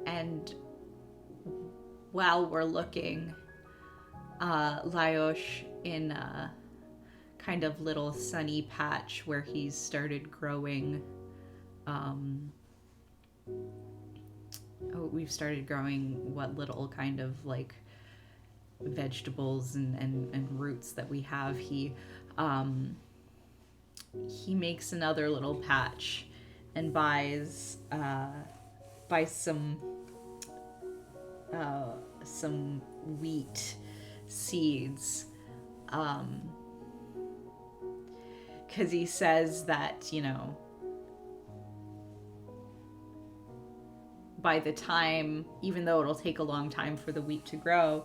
[SPEAKER 1] And while we're looking, Liosh, in a kind of little sunny patch where he's started growing, we've started growing what little kind of like vegetables and roots that we have. He makes another little patch and buys some wheat seeds, because he says that, by the time, even though it'll take a long time for the wheat to grow,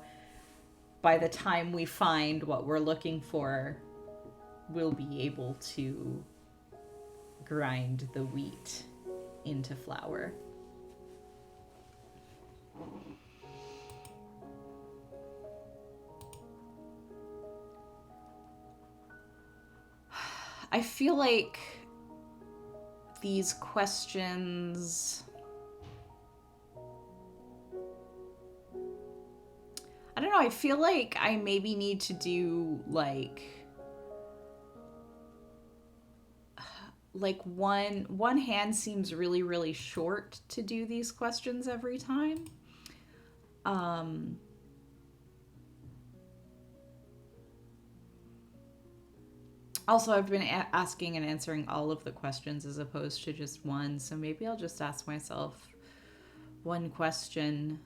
[SPEAKER 1] by the time we find what we're looking for, we'll be able to grind the wheat into flour. I feel like these questions, I don't know, I feel like I maybe need to do like one hand seems really, really short to do these questions every time. Also, I've been asking and answering all of the questions as opposed to just one, so maybe I'll just ask myself one question.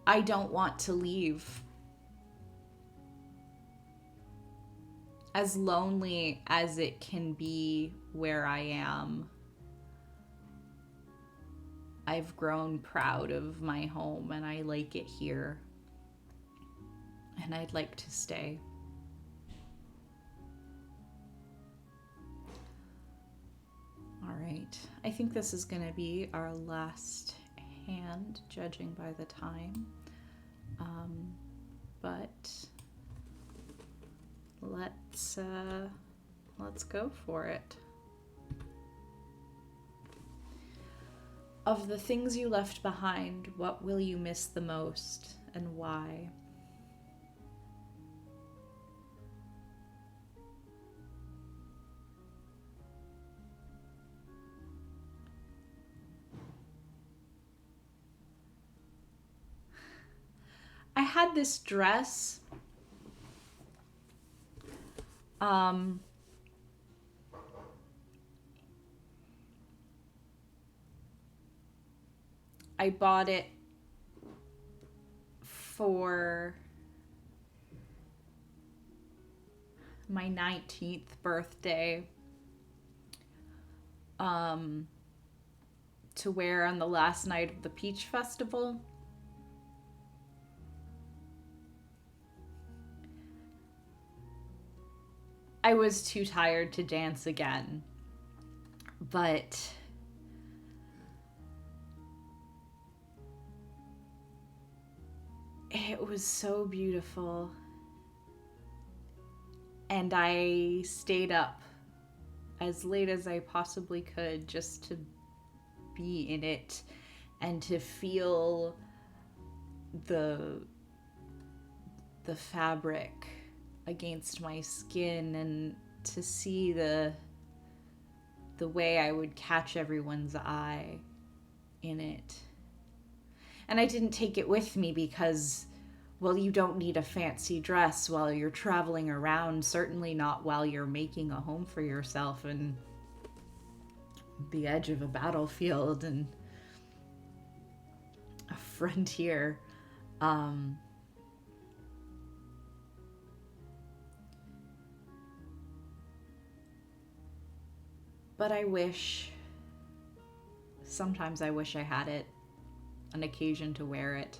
[SPEAKER 1] I don't want to leave. As lonely as it can be where I am, I've grown proud of my home and I like it here. And I'd like to stay. All right. I think this is going to be our last hand, judging by the time. But let's go for it. Of the things you left behind, what will you miss the most and why? I had this dress. I bought it for my 19th birthday to wear on the last night of the Peach Festival. I was too tired to dance again, but it was so beautiful. And I stayed up as late as I possibly could just to be in it and to feel the fabric against my skin and to see the way I would catch everyone's eye in it. And I didn't take it with me because, well, you don't need a fancy dress while you're traveling around, certainly not while you're making a home for yourself in the edge of a battlefield and a frontier. But sometimes I wish I had an occasion to wear it.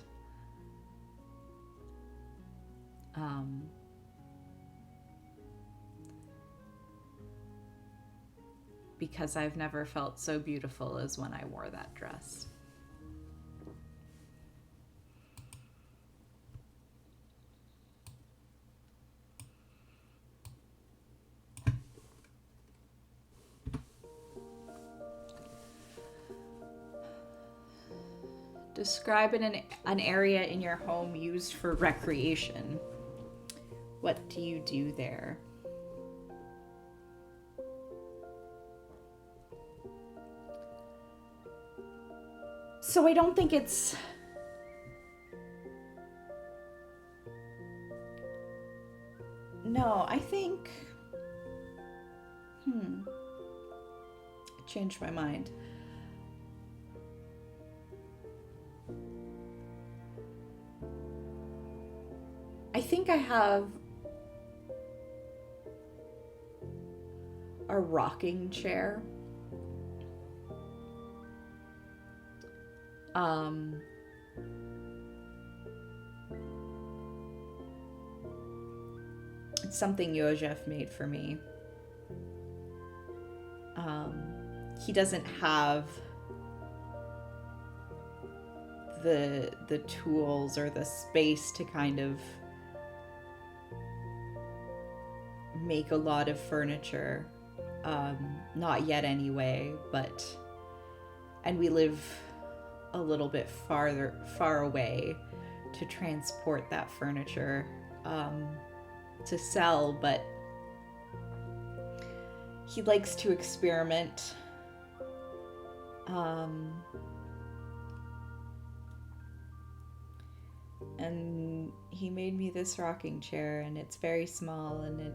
[SPEAKER 1] Because I've never felt so beautiful as when I wore that dress. Describe an area in your home used for recreation. What do you do there? So I don't think it's... No, I think... I changed my mind. I think I have a rocking chair. It's something Josef made for me. He doesn't have the tools or the space to kind of make a lot of furniture. Not yet anyway, and we live a little bit far away to transport that furniture to sell, but he likes to experiment. And he made me this rocking chair, and it's very small, and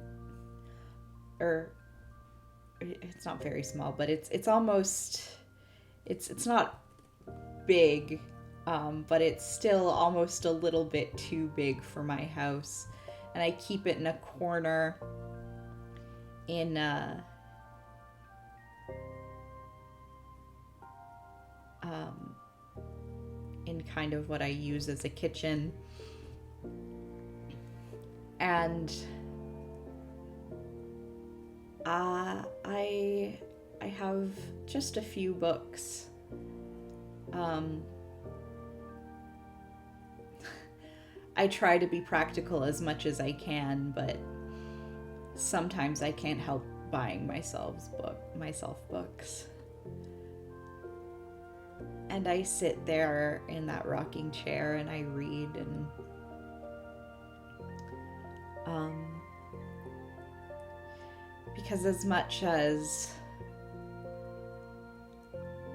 [SPEAKER 1] it's not very small, but it's almost, it's not big, but it's still almost a little bit too big for my house. And I keep it in a corner in kind of what I use as a kitchen. And I have just a few books. I try to be practical as much as I can, but sometimes I can't help buying myself books. And I sit there in that rocking chair and I read, and because as much as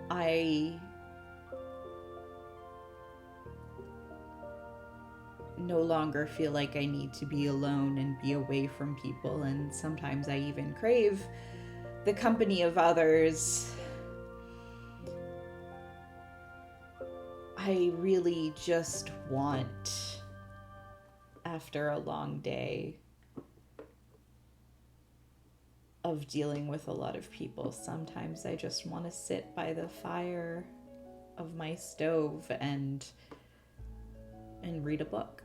[SPEAKER 1] I no longer feel like I need to be alone and be away from people, and sometimes I even crave the company of others, I really just want, after a long day, of dealing with a lot of people. Sometimes I just want to sit by the fire of my stove and read a book.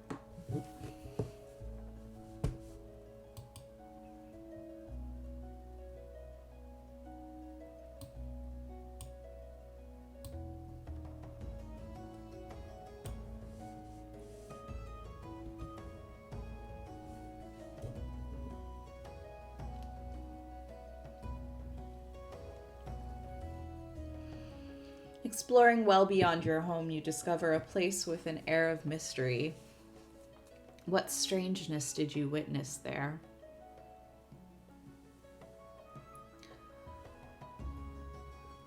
[SPEAKER 1] Exploring well beyond your home, you discover a place with an air of mystery. What strangeness did you witness there?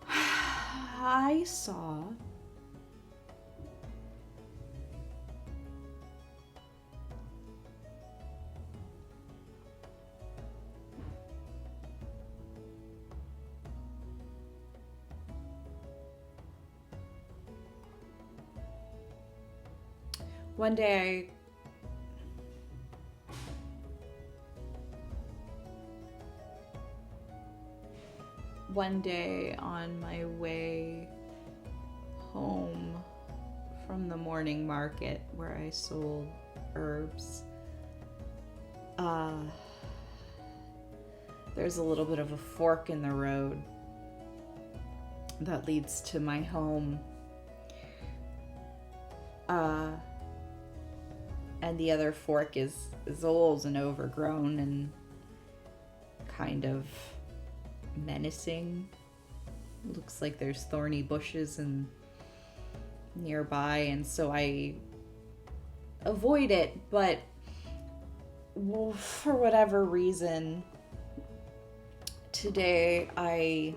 [SPEAKER 1] I saw one day on my way home from the morning market where I sold herbs, there's a little bit of a fork in the road that leads to my home. And the other fork is old and overgrown and kind of menacing. Looks like there's thorny bushes and nearby, and so I avoid it, but for whatever reason today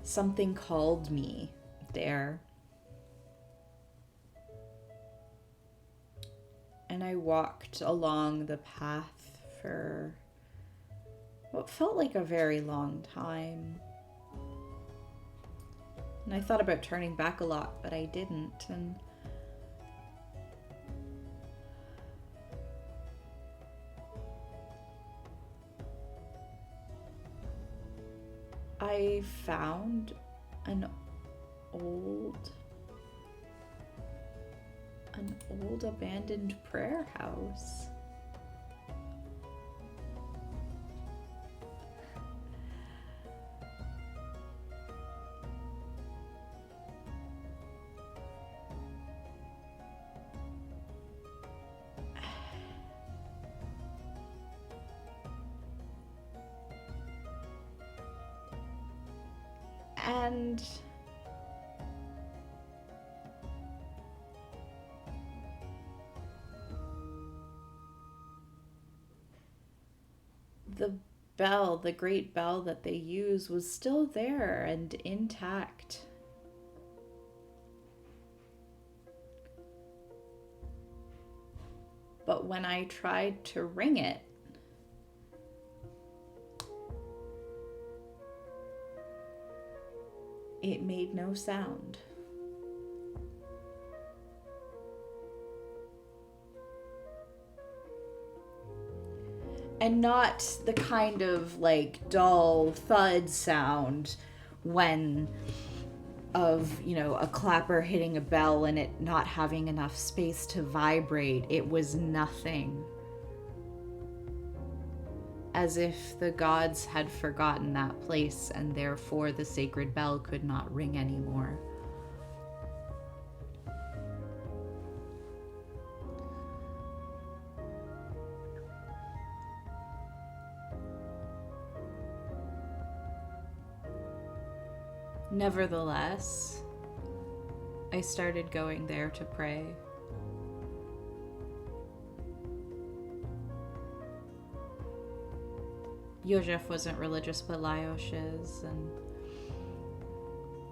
[SPEAKER 1] something called me there. And I walked along the path for what felt like a very long time. And I thought about turning back a lot, but I didn't. And I found an old abandoned prayer house. And the bell, the great bell that they use, was still there and intact. But when I tried to ring it, it made no sound. And not the kind of like dull thud sound of a clapper hitting a bell and it not having enough space to vibrate. It was nothing. As if the gods had forgotten that place and therefore the sacred bell could not ring anymore. Nevertheless, I started going there to pray. József wasn't religious, but Lajos is, and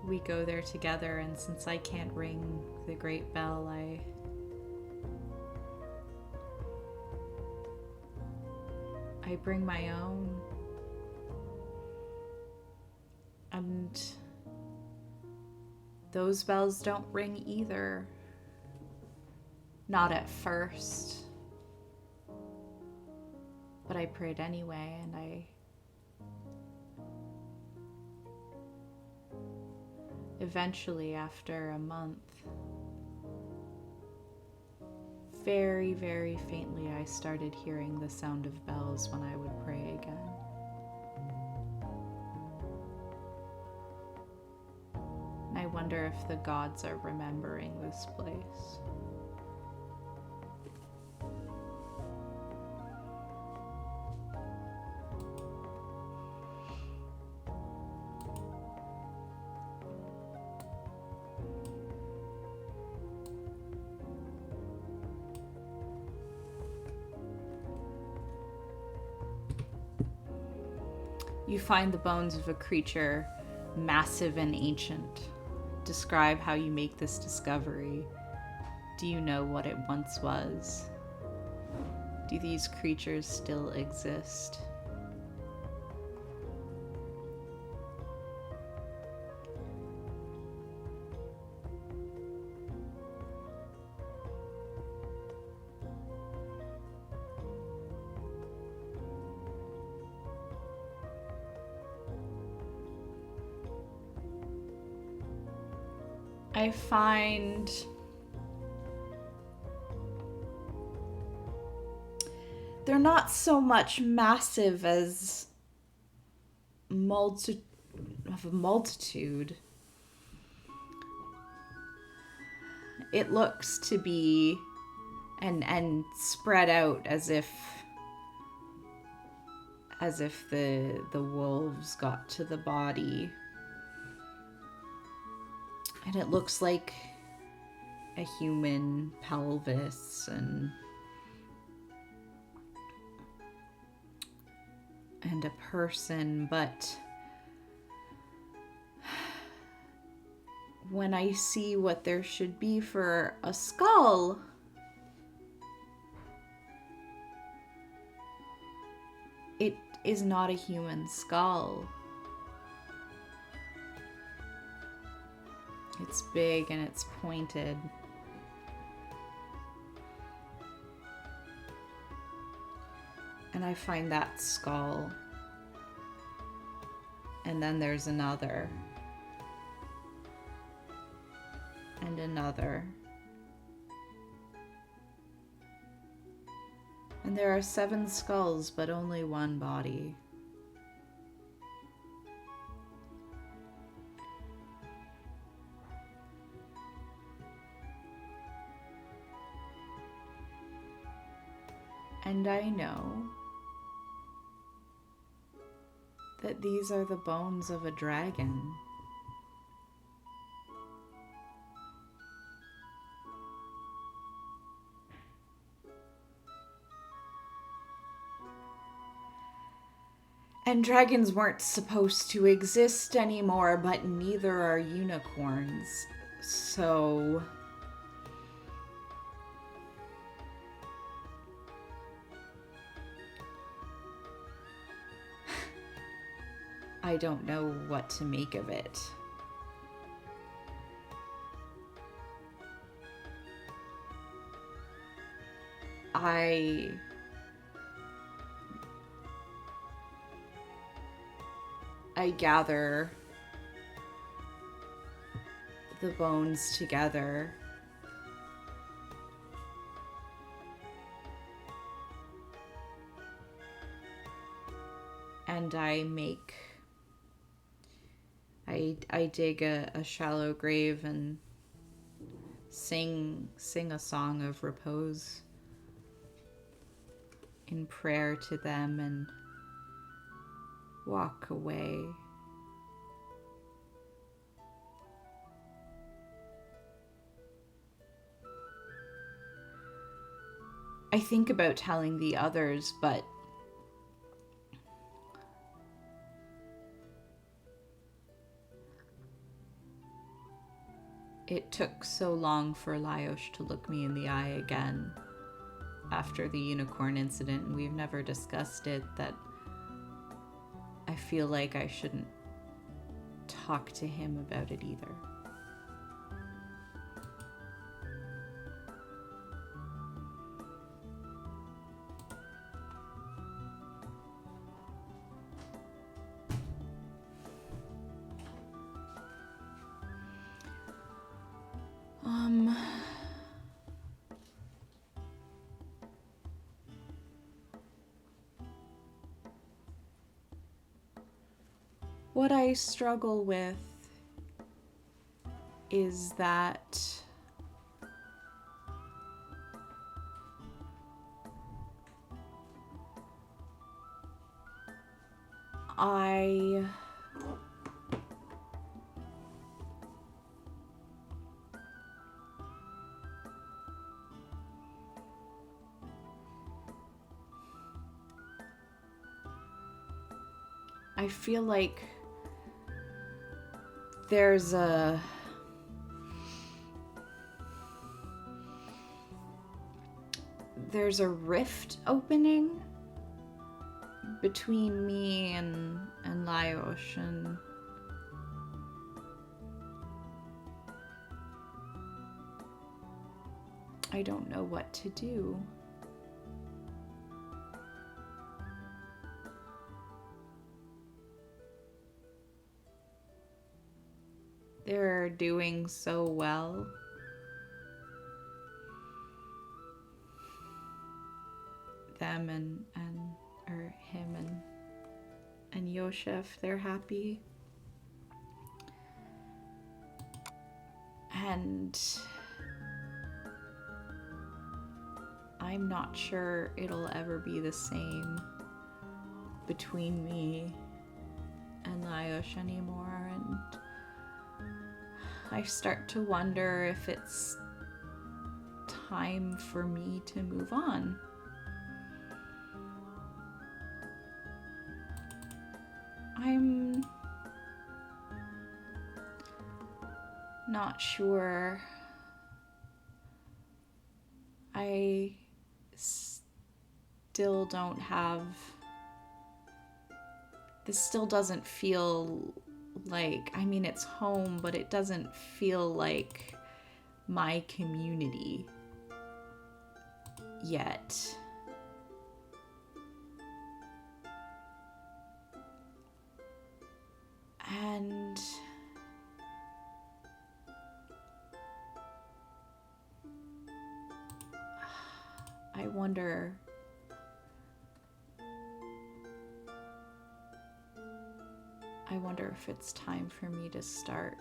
[SPEAKER 1] we go there together, and since I can't ring the great bell, I bring my own. And those bells don't ring either. Not at first. But I prayed anyway, and I eventually, after a month, very, very faintly, I started hearing the sound of bells when I would pray again. And I wonder if the gods are remembering this place. You find the bones of a creature massive and ancient. Describe how you make this discovery. Do you know what it once was? Do these creatures still exist? I find they're not so much massive as of a multitude. It looks to be and spread out as if the wolves got to the body. And it looks like a human pelvis and a person, but when I see what there should be for a skull, it is not a human skull. It's big and it's pointed. And I find that skull. And then there's another. And another. And there are 7 skulls, but only one body. And I know that these are the bones of a dragon. And dragons weren't supposed to exist anymore, but neither are unicorns. So I don't know what to make of it. I gather the bones together and I dig a shallow grave and sing a song of repose in prayer to them and walk away. I think about telling the others, but it took so long for Liosh to look me in the eye again after the unicorn incident, and we've never discussed it, that I feel like I shouldn't talk to him about it either. What I struggle with is that I feel like there's a rift opening between me and Laios, and I don't know what to do. They're doing so well. Them or him and Josef, they're happy. And I'm not sure it'll ever be the same between me and Laios anymore, and I start to wonder if it's time for me to move on. I'm not sure. I still don't have... This still doesn't feel like... I mean, it's home, but it doesn't feel like my community yet. And I wonder if it's time for me to start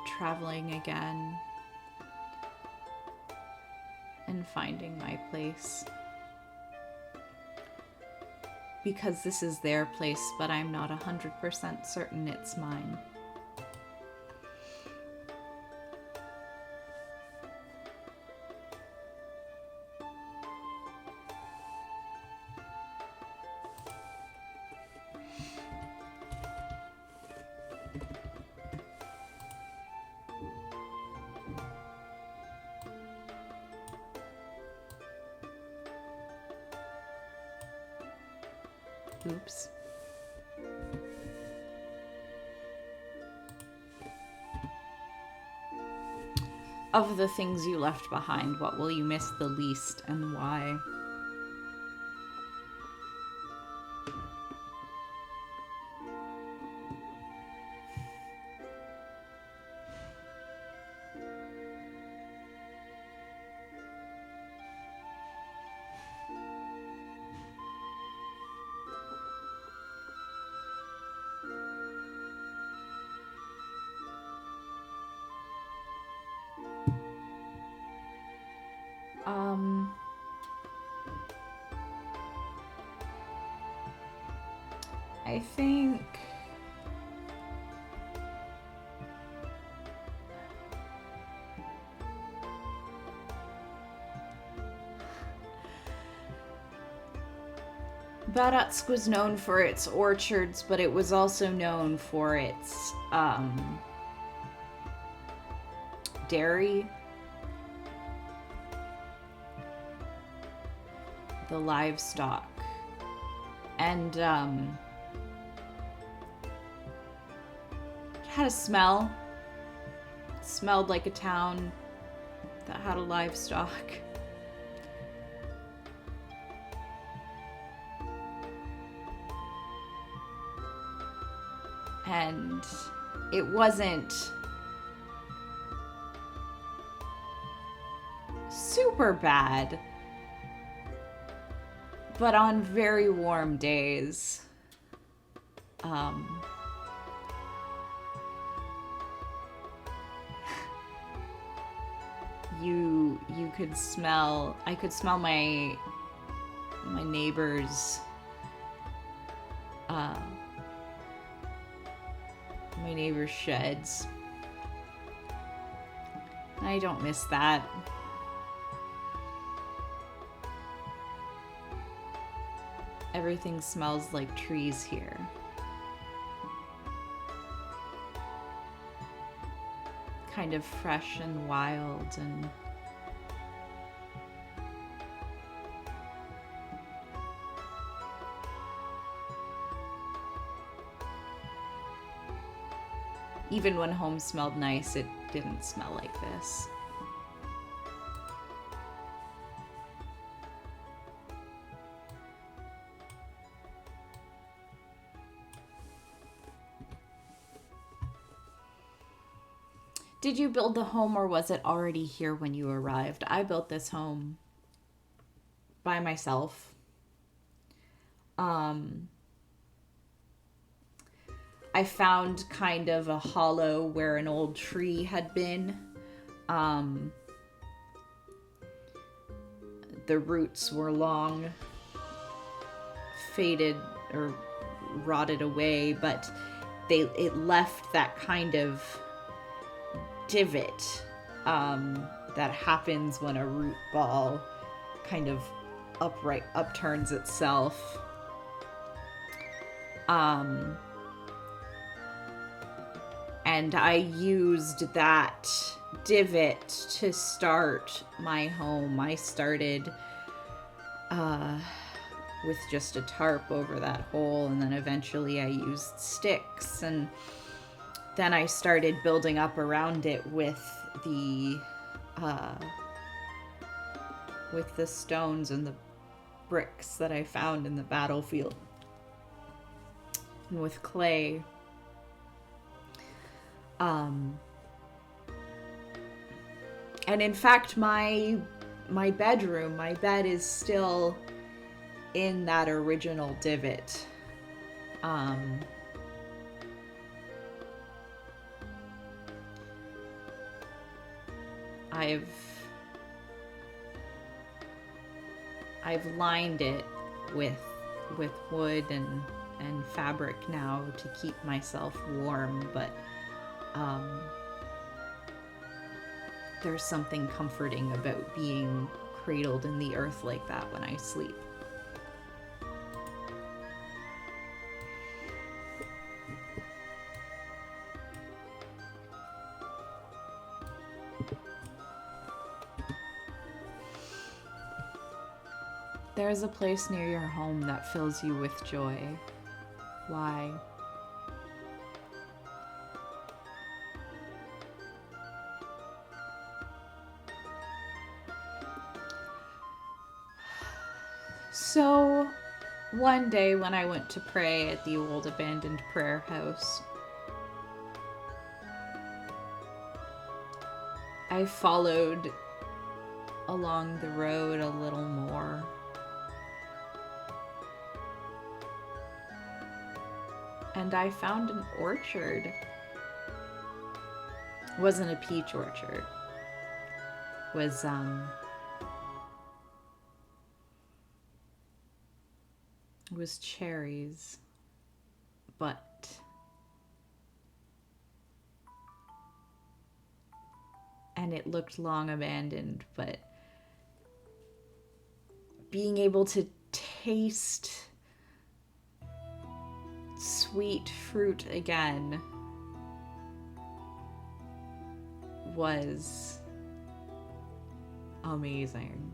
[SPEAKER 1] traveling again and finding my place. Because this is their place, but I'm not 100% certain it's mine. Oops. Of the things you left behind, what will you miss the least and why? I think Baratsk was known for its orchards, but it was also known for its dairy. The livestock. And it had a smell. It smelled like a town that had a livestock. And it wasn't super bad, but on very warm days, you could smell, I could smell my neighbor's sheds. I don't miss that. Everything smells like trees here. Kind of fresh and wild, and even when home smelled nice, it didn't smell like this. Did you build the home, or was it already here when you arrived? I built this home by myself. I found kind of a hollow where an old tree had been. The roots were long, faded or rotted away, but it left that kind of divot that happens when a root ball kind of upturns itself. And I used that divot to start my home. I started with just a tarp over that hole, and then eventually I used sticks, and then I started building up around it with the stones and the bricks that I found in the battlefield, and with clay. And in fact, my bed is still in that original divot. I've lined it with wood and fabric now to keep myself warm, but there's something comforting about being cradled in the earth like that when I sleep. There's a place near your home that fills you with joy. Why? So, one day when I went to pray at the old abandoned prayer house, I followed along the road a little more. And I found an orchard. It wasn't a peach orchard. It was, it was cherries, and it looked long abandoned, but being able to taste sweet fruit again was amazing.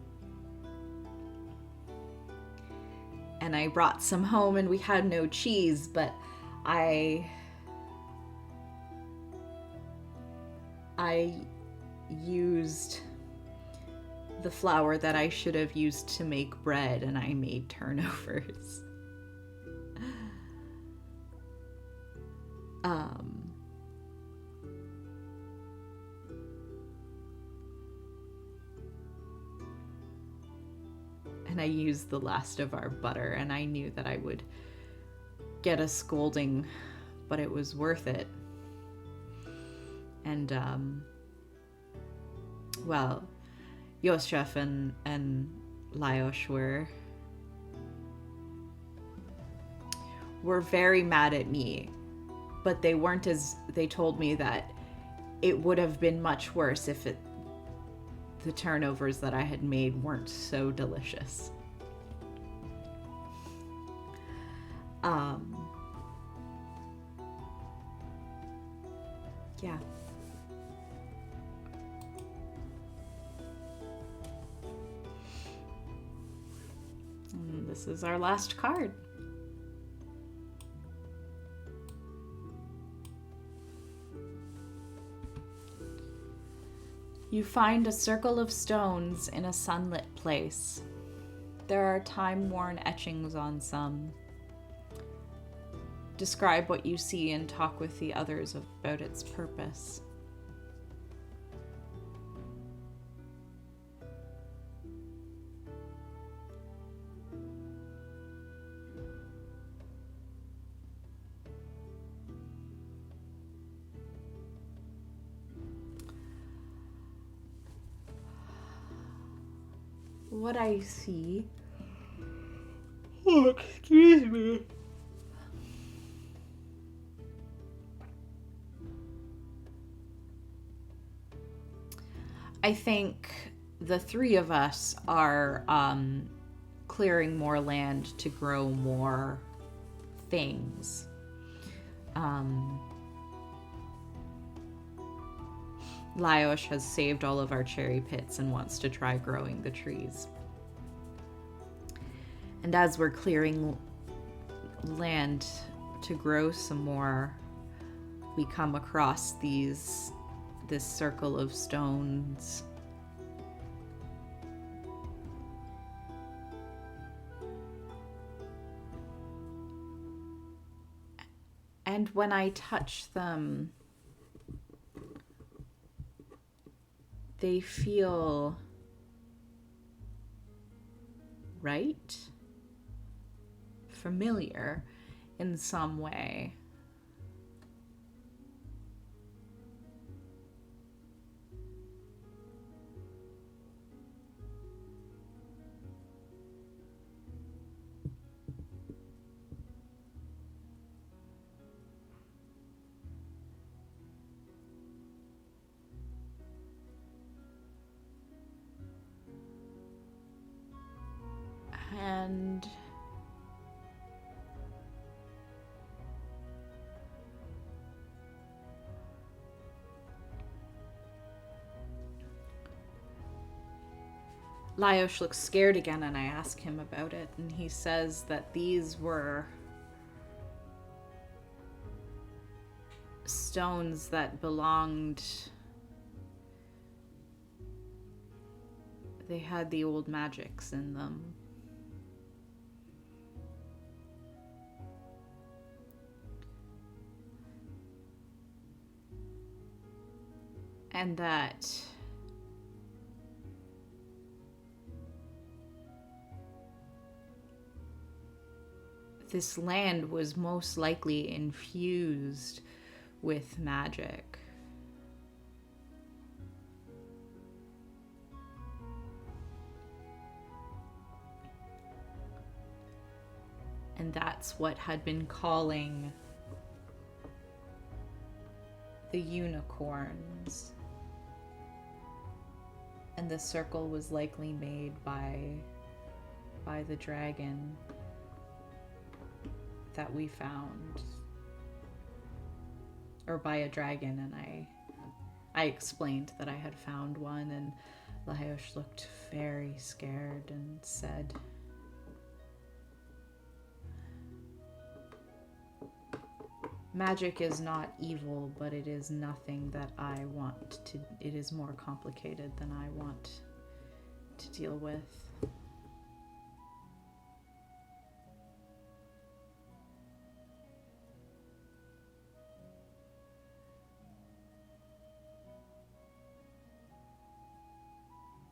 [SPEAKER 1] And I brought some home, and we had no cheese, but I used the flour that I should have used to make bread, and I made turnovers. And I used the last of our butter, and I knew that I would get a scolding, but it was worth it. And, well, Yosef and Laios were very mad at me, but they weren't they told me that it would have been much worse if the turnovers that I had made weren't so delicious. Yeah. And this is our last card. You find a circle of stones in a sunlit place. There are time-worn etchings on some. Describe what you see and talk with the others about its purpose. What I see... Oh, excuse me. I think the three of us are clearing more land to grow more things. Laios has saved all of our cherry pits and wants to try growing the trees. And as we're clearing land to grow some more, we come across this circle of stones. And when I touch them, they feel right, familiar in some way. And Laios looks scared again, and I ask him about it, and he says that these were stones that belonged... They had the old magics in them. And that this land was most likely infused with magic. And that's what had been calling the unicorns. And the circle was likely made by the dragon that we found. Or by a dragon, and I explained that I had found one, and Laios looked very scared and said, magic is not evil, but it is nothing that I want to... It is more complicated than I want to deal with.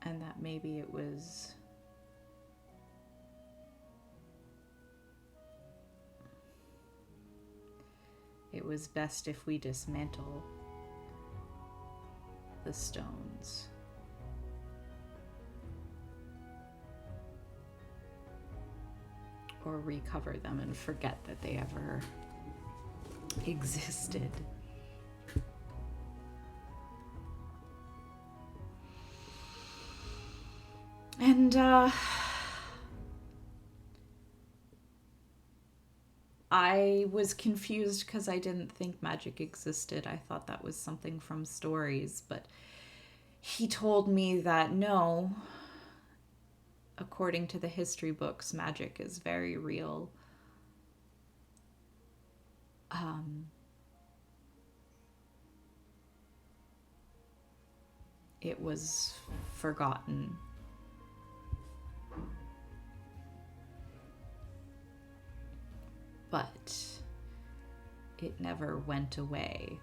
[SPEAKER 1] And that maybe it was it was best if we dismantle the stones. Or recover them and forget that they ever existed. And I was confused because I didn't think magic existed. I thought that was something from stories, but he told me that no, according to the history books, magic is very real. It was forgotten. But it never went away.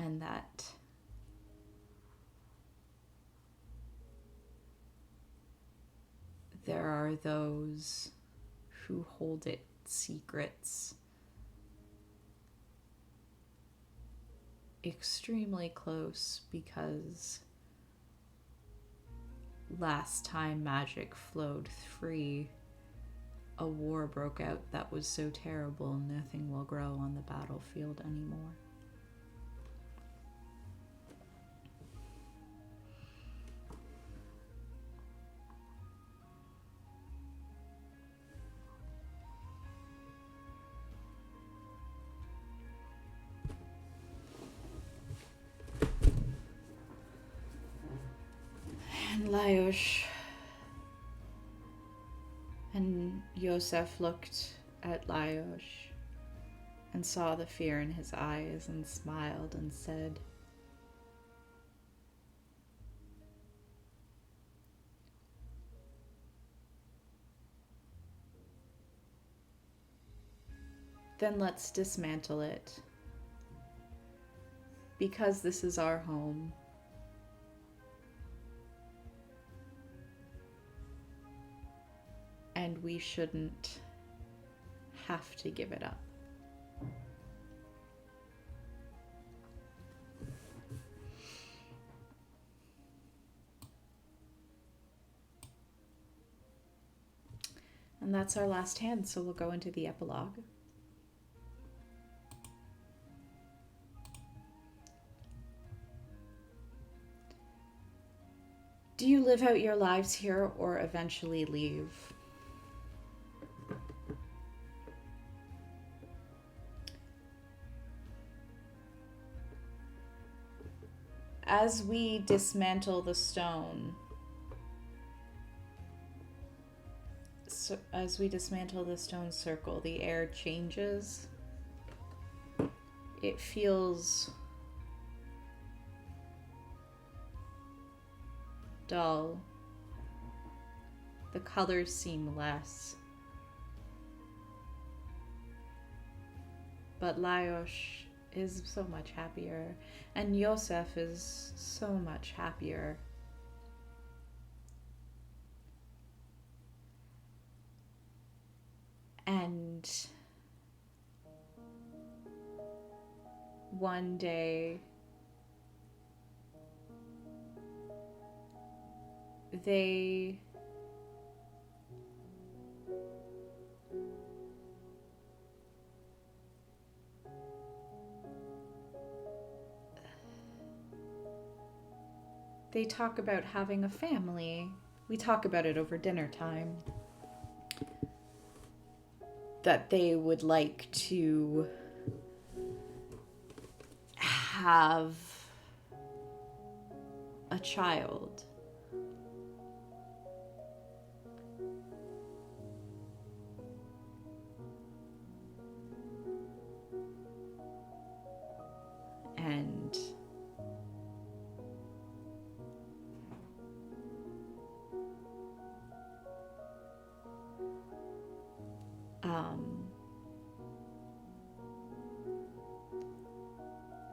[SPEAKER 1] And that there are those who hold its secrets extremely close, because last time magic flowed free, a war broke out that was so terrible nothing will grow on the battlefield anymore. And Laios and Joseph looked at Laios and saw the fear in his eyes and smiled and said, "Then let's dismantle it, because this is our home. And we shouldn't have to give it up." And that's our last hand, so we'll go into the epilogue. Do you live out your lives here or eventually leave? As we dismantle the stone, circle, the air changes. It feels dull. The colors seem less. But Laios is so much happier, and Joseph is so much happier. And one day they talk about having a family. We talk about it over dinner time. That they would like to have a child. And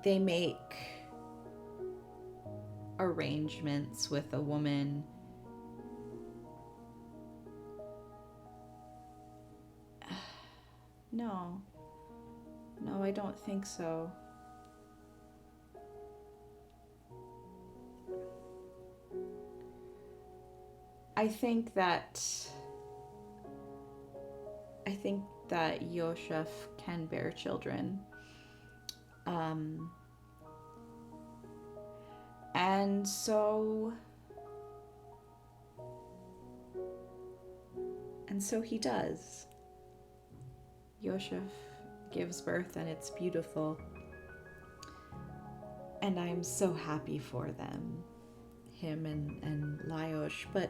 [SPEAKER 1] they make arrangements with a woman. No. No, I don't think so. I think that Yoshef can bear children. And so he does. Yoshef gives birth and it's beautiful. And I'm so happy for them, him and Lajos, but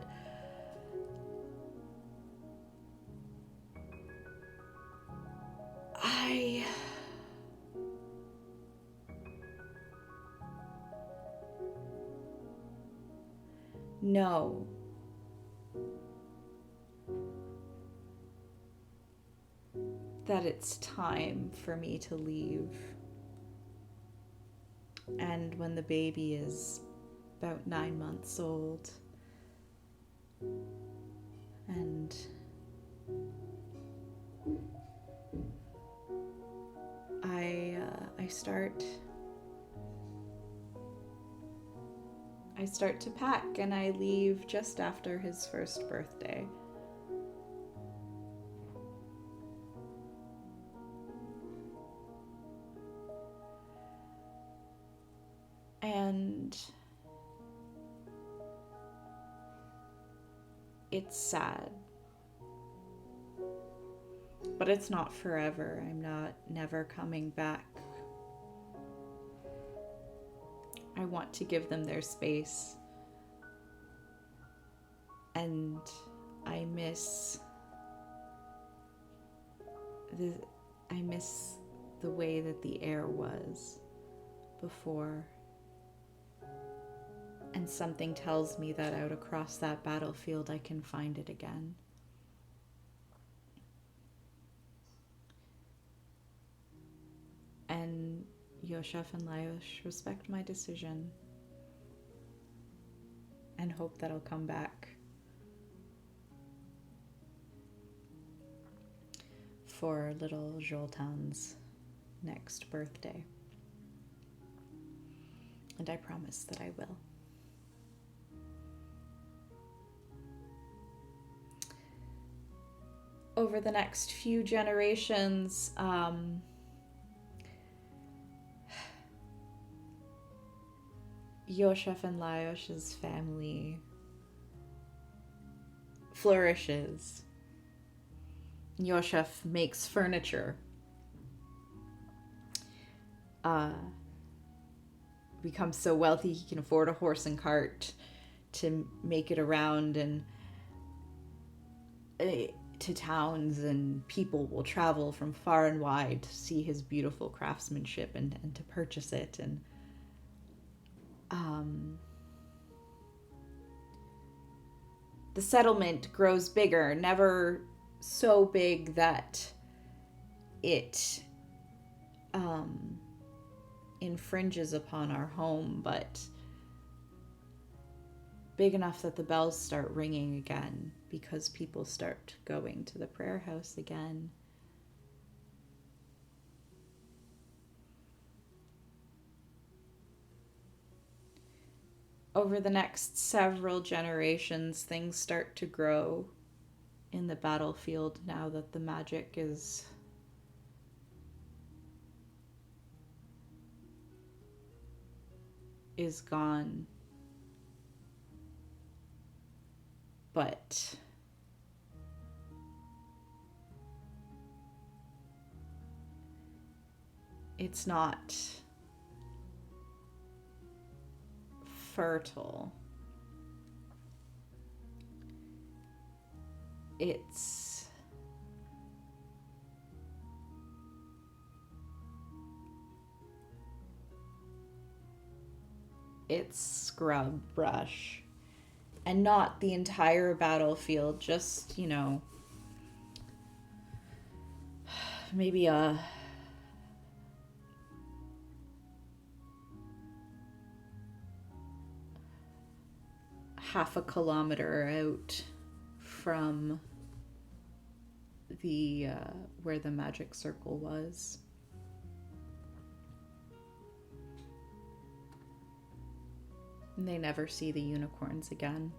[SPEAKER 1] know that it's time for me to leave. And when the baby is about 9 months old, and I start to pack, and I leave just after his first birthday. And it's sad. But it's not forever. I'm never coming back. I want to give them their space. And I miss the way that the air was before. And something tells me that out across that battlefield I can find it again. And Yoshef and Lajos respect my decision and hope that I'll come back for little Joltan's next birthday. And I promise that I will. Over the next few generations, Yoshef and Lajos' family flourishes. Yoshef makes furniture. Becomes so wealthy he can afford a horse and cart to make it around and to towns, and people will travel from far and wide to see his beautiful craftsmanship and to purchase it. And the settlement grows bigger, never so big that it infringes upon our home, but big enough that the bells start ringing again because people start going to the prayer house again. Over the next several generations, things start to grow in the battlefield now that the magic is gone. But it's not fertile. It's scrub brush, and not the entire battlefield, just, maybe a half a kilometer out from the where the magic circle was. And they never see the unicorns again.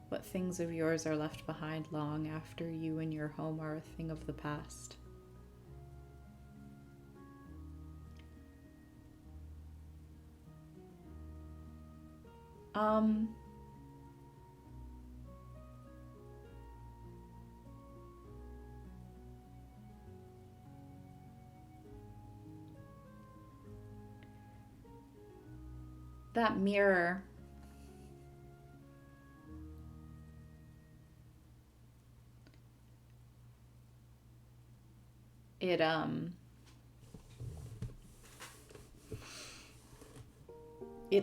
[SPEAKER 1] What things of yours are left behind long after you and your home are a thing of the past? That mirror. It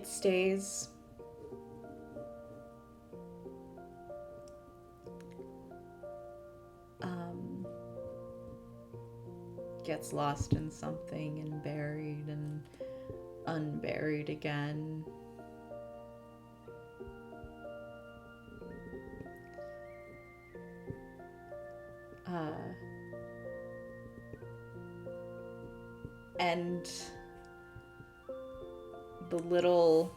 [SPEAKER 1] stays. Gets lost in something and buried and unburied again. And the little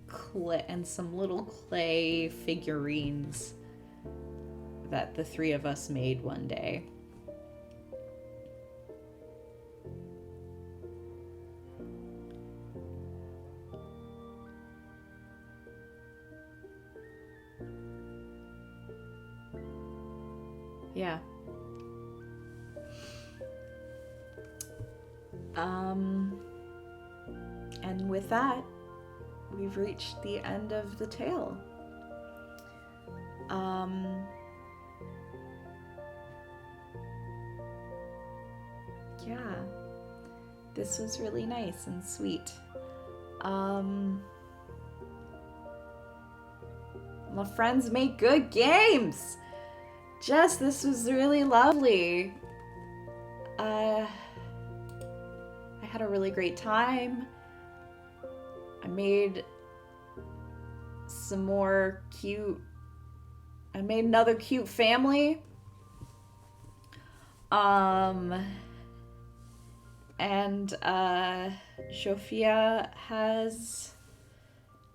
[SPEAKER 1] clay and some little clay figurines that the three of us made one day. Yeah. And with that, we've reached the end of the tale. Yeah, this was really nice and sweet. My friends make good games. Jess, this was really lovely. I had a really great time. I made some more cute... I made another cute family. And Zsofia has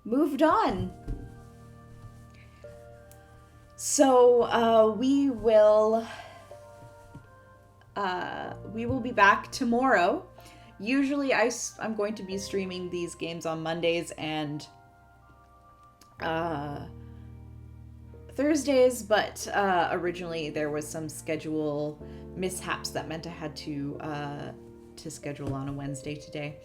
[SPEAKER 1] moved on. So we will be back tomorrow. Usually I'm going to be streaming these games on Mondays and Thursdays, but originally there was some schedule mishaps that meant I had to schedule on a Wednesday today.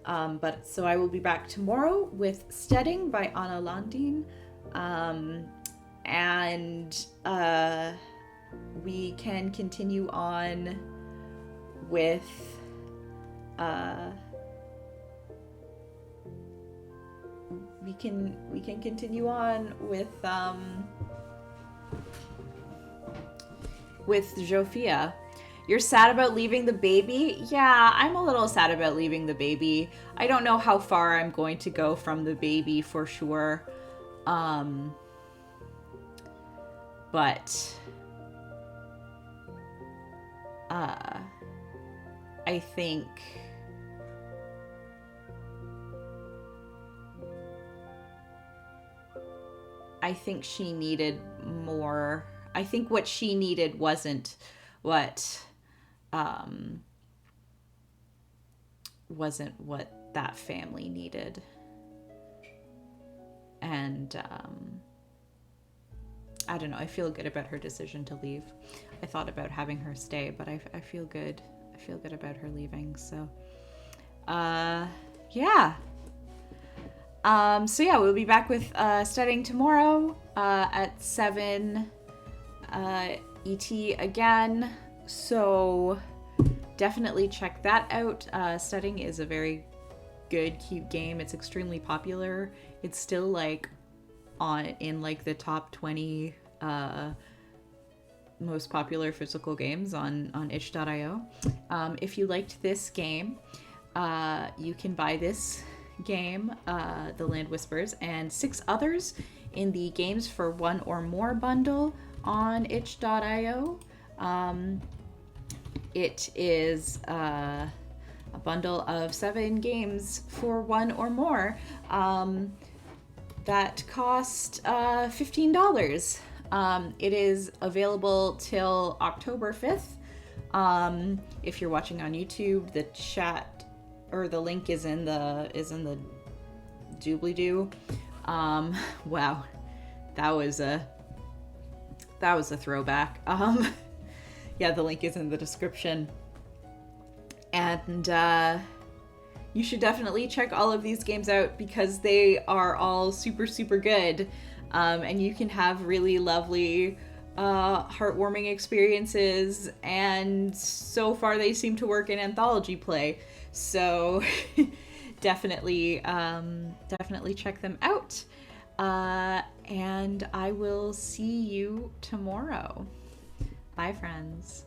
[SPEAKER 1] But so I will be back tomorrow with Steading by Anna Landin. And we can continue on with we can continue on with Zsofia. You're sad about leaving the baby? Yeah, I'm a little sad about leaving the baby. I don't know how far I'm going to go from the baby for sure. But I think she needed more. I think what she needed wasn't what that family needed. And I don't know, I feel good about her decision to leave. I thought about having her stay, but I feel good. I feel good about her leaving. So yeah. So yeah, we'll be back with studying tomorrow at 7 ET again. So definitely check that out. Studying is a very good, cute game. It's extremely popular. It's still like in like the top 20 most popular physical games on itch.io. If you liked this game, you can buy this game, The Land Whispers, and 6 others in the Games for One or More bundle on itch.io. It is a bundle of 7 games for 1 or more that cost $15. It is available till October 5th. If you're watching on YouTube, the chat or the link is in the doobly-doo. Wow, that was a throwback. Yeah, the link is in the description. And you should definitely check all of these games out because they are all super, super good. And you can have really lovely, heartwarming experiences. And so far they seem to work in anthology play. So definitely check them out. And I will see you tomorrow. Bye, friends.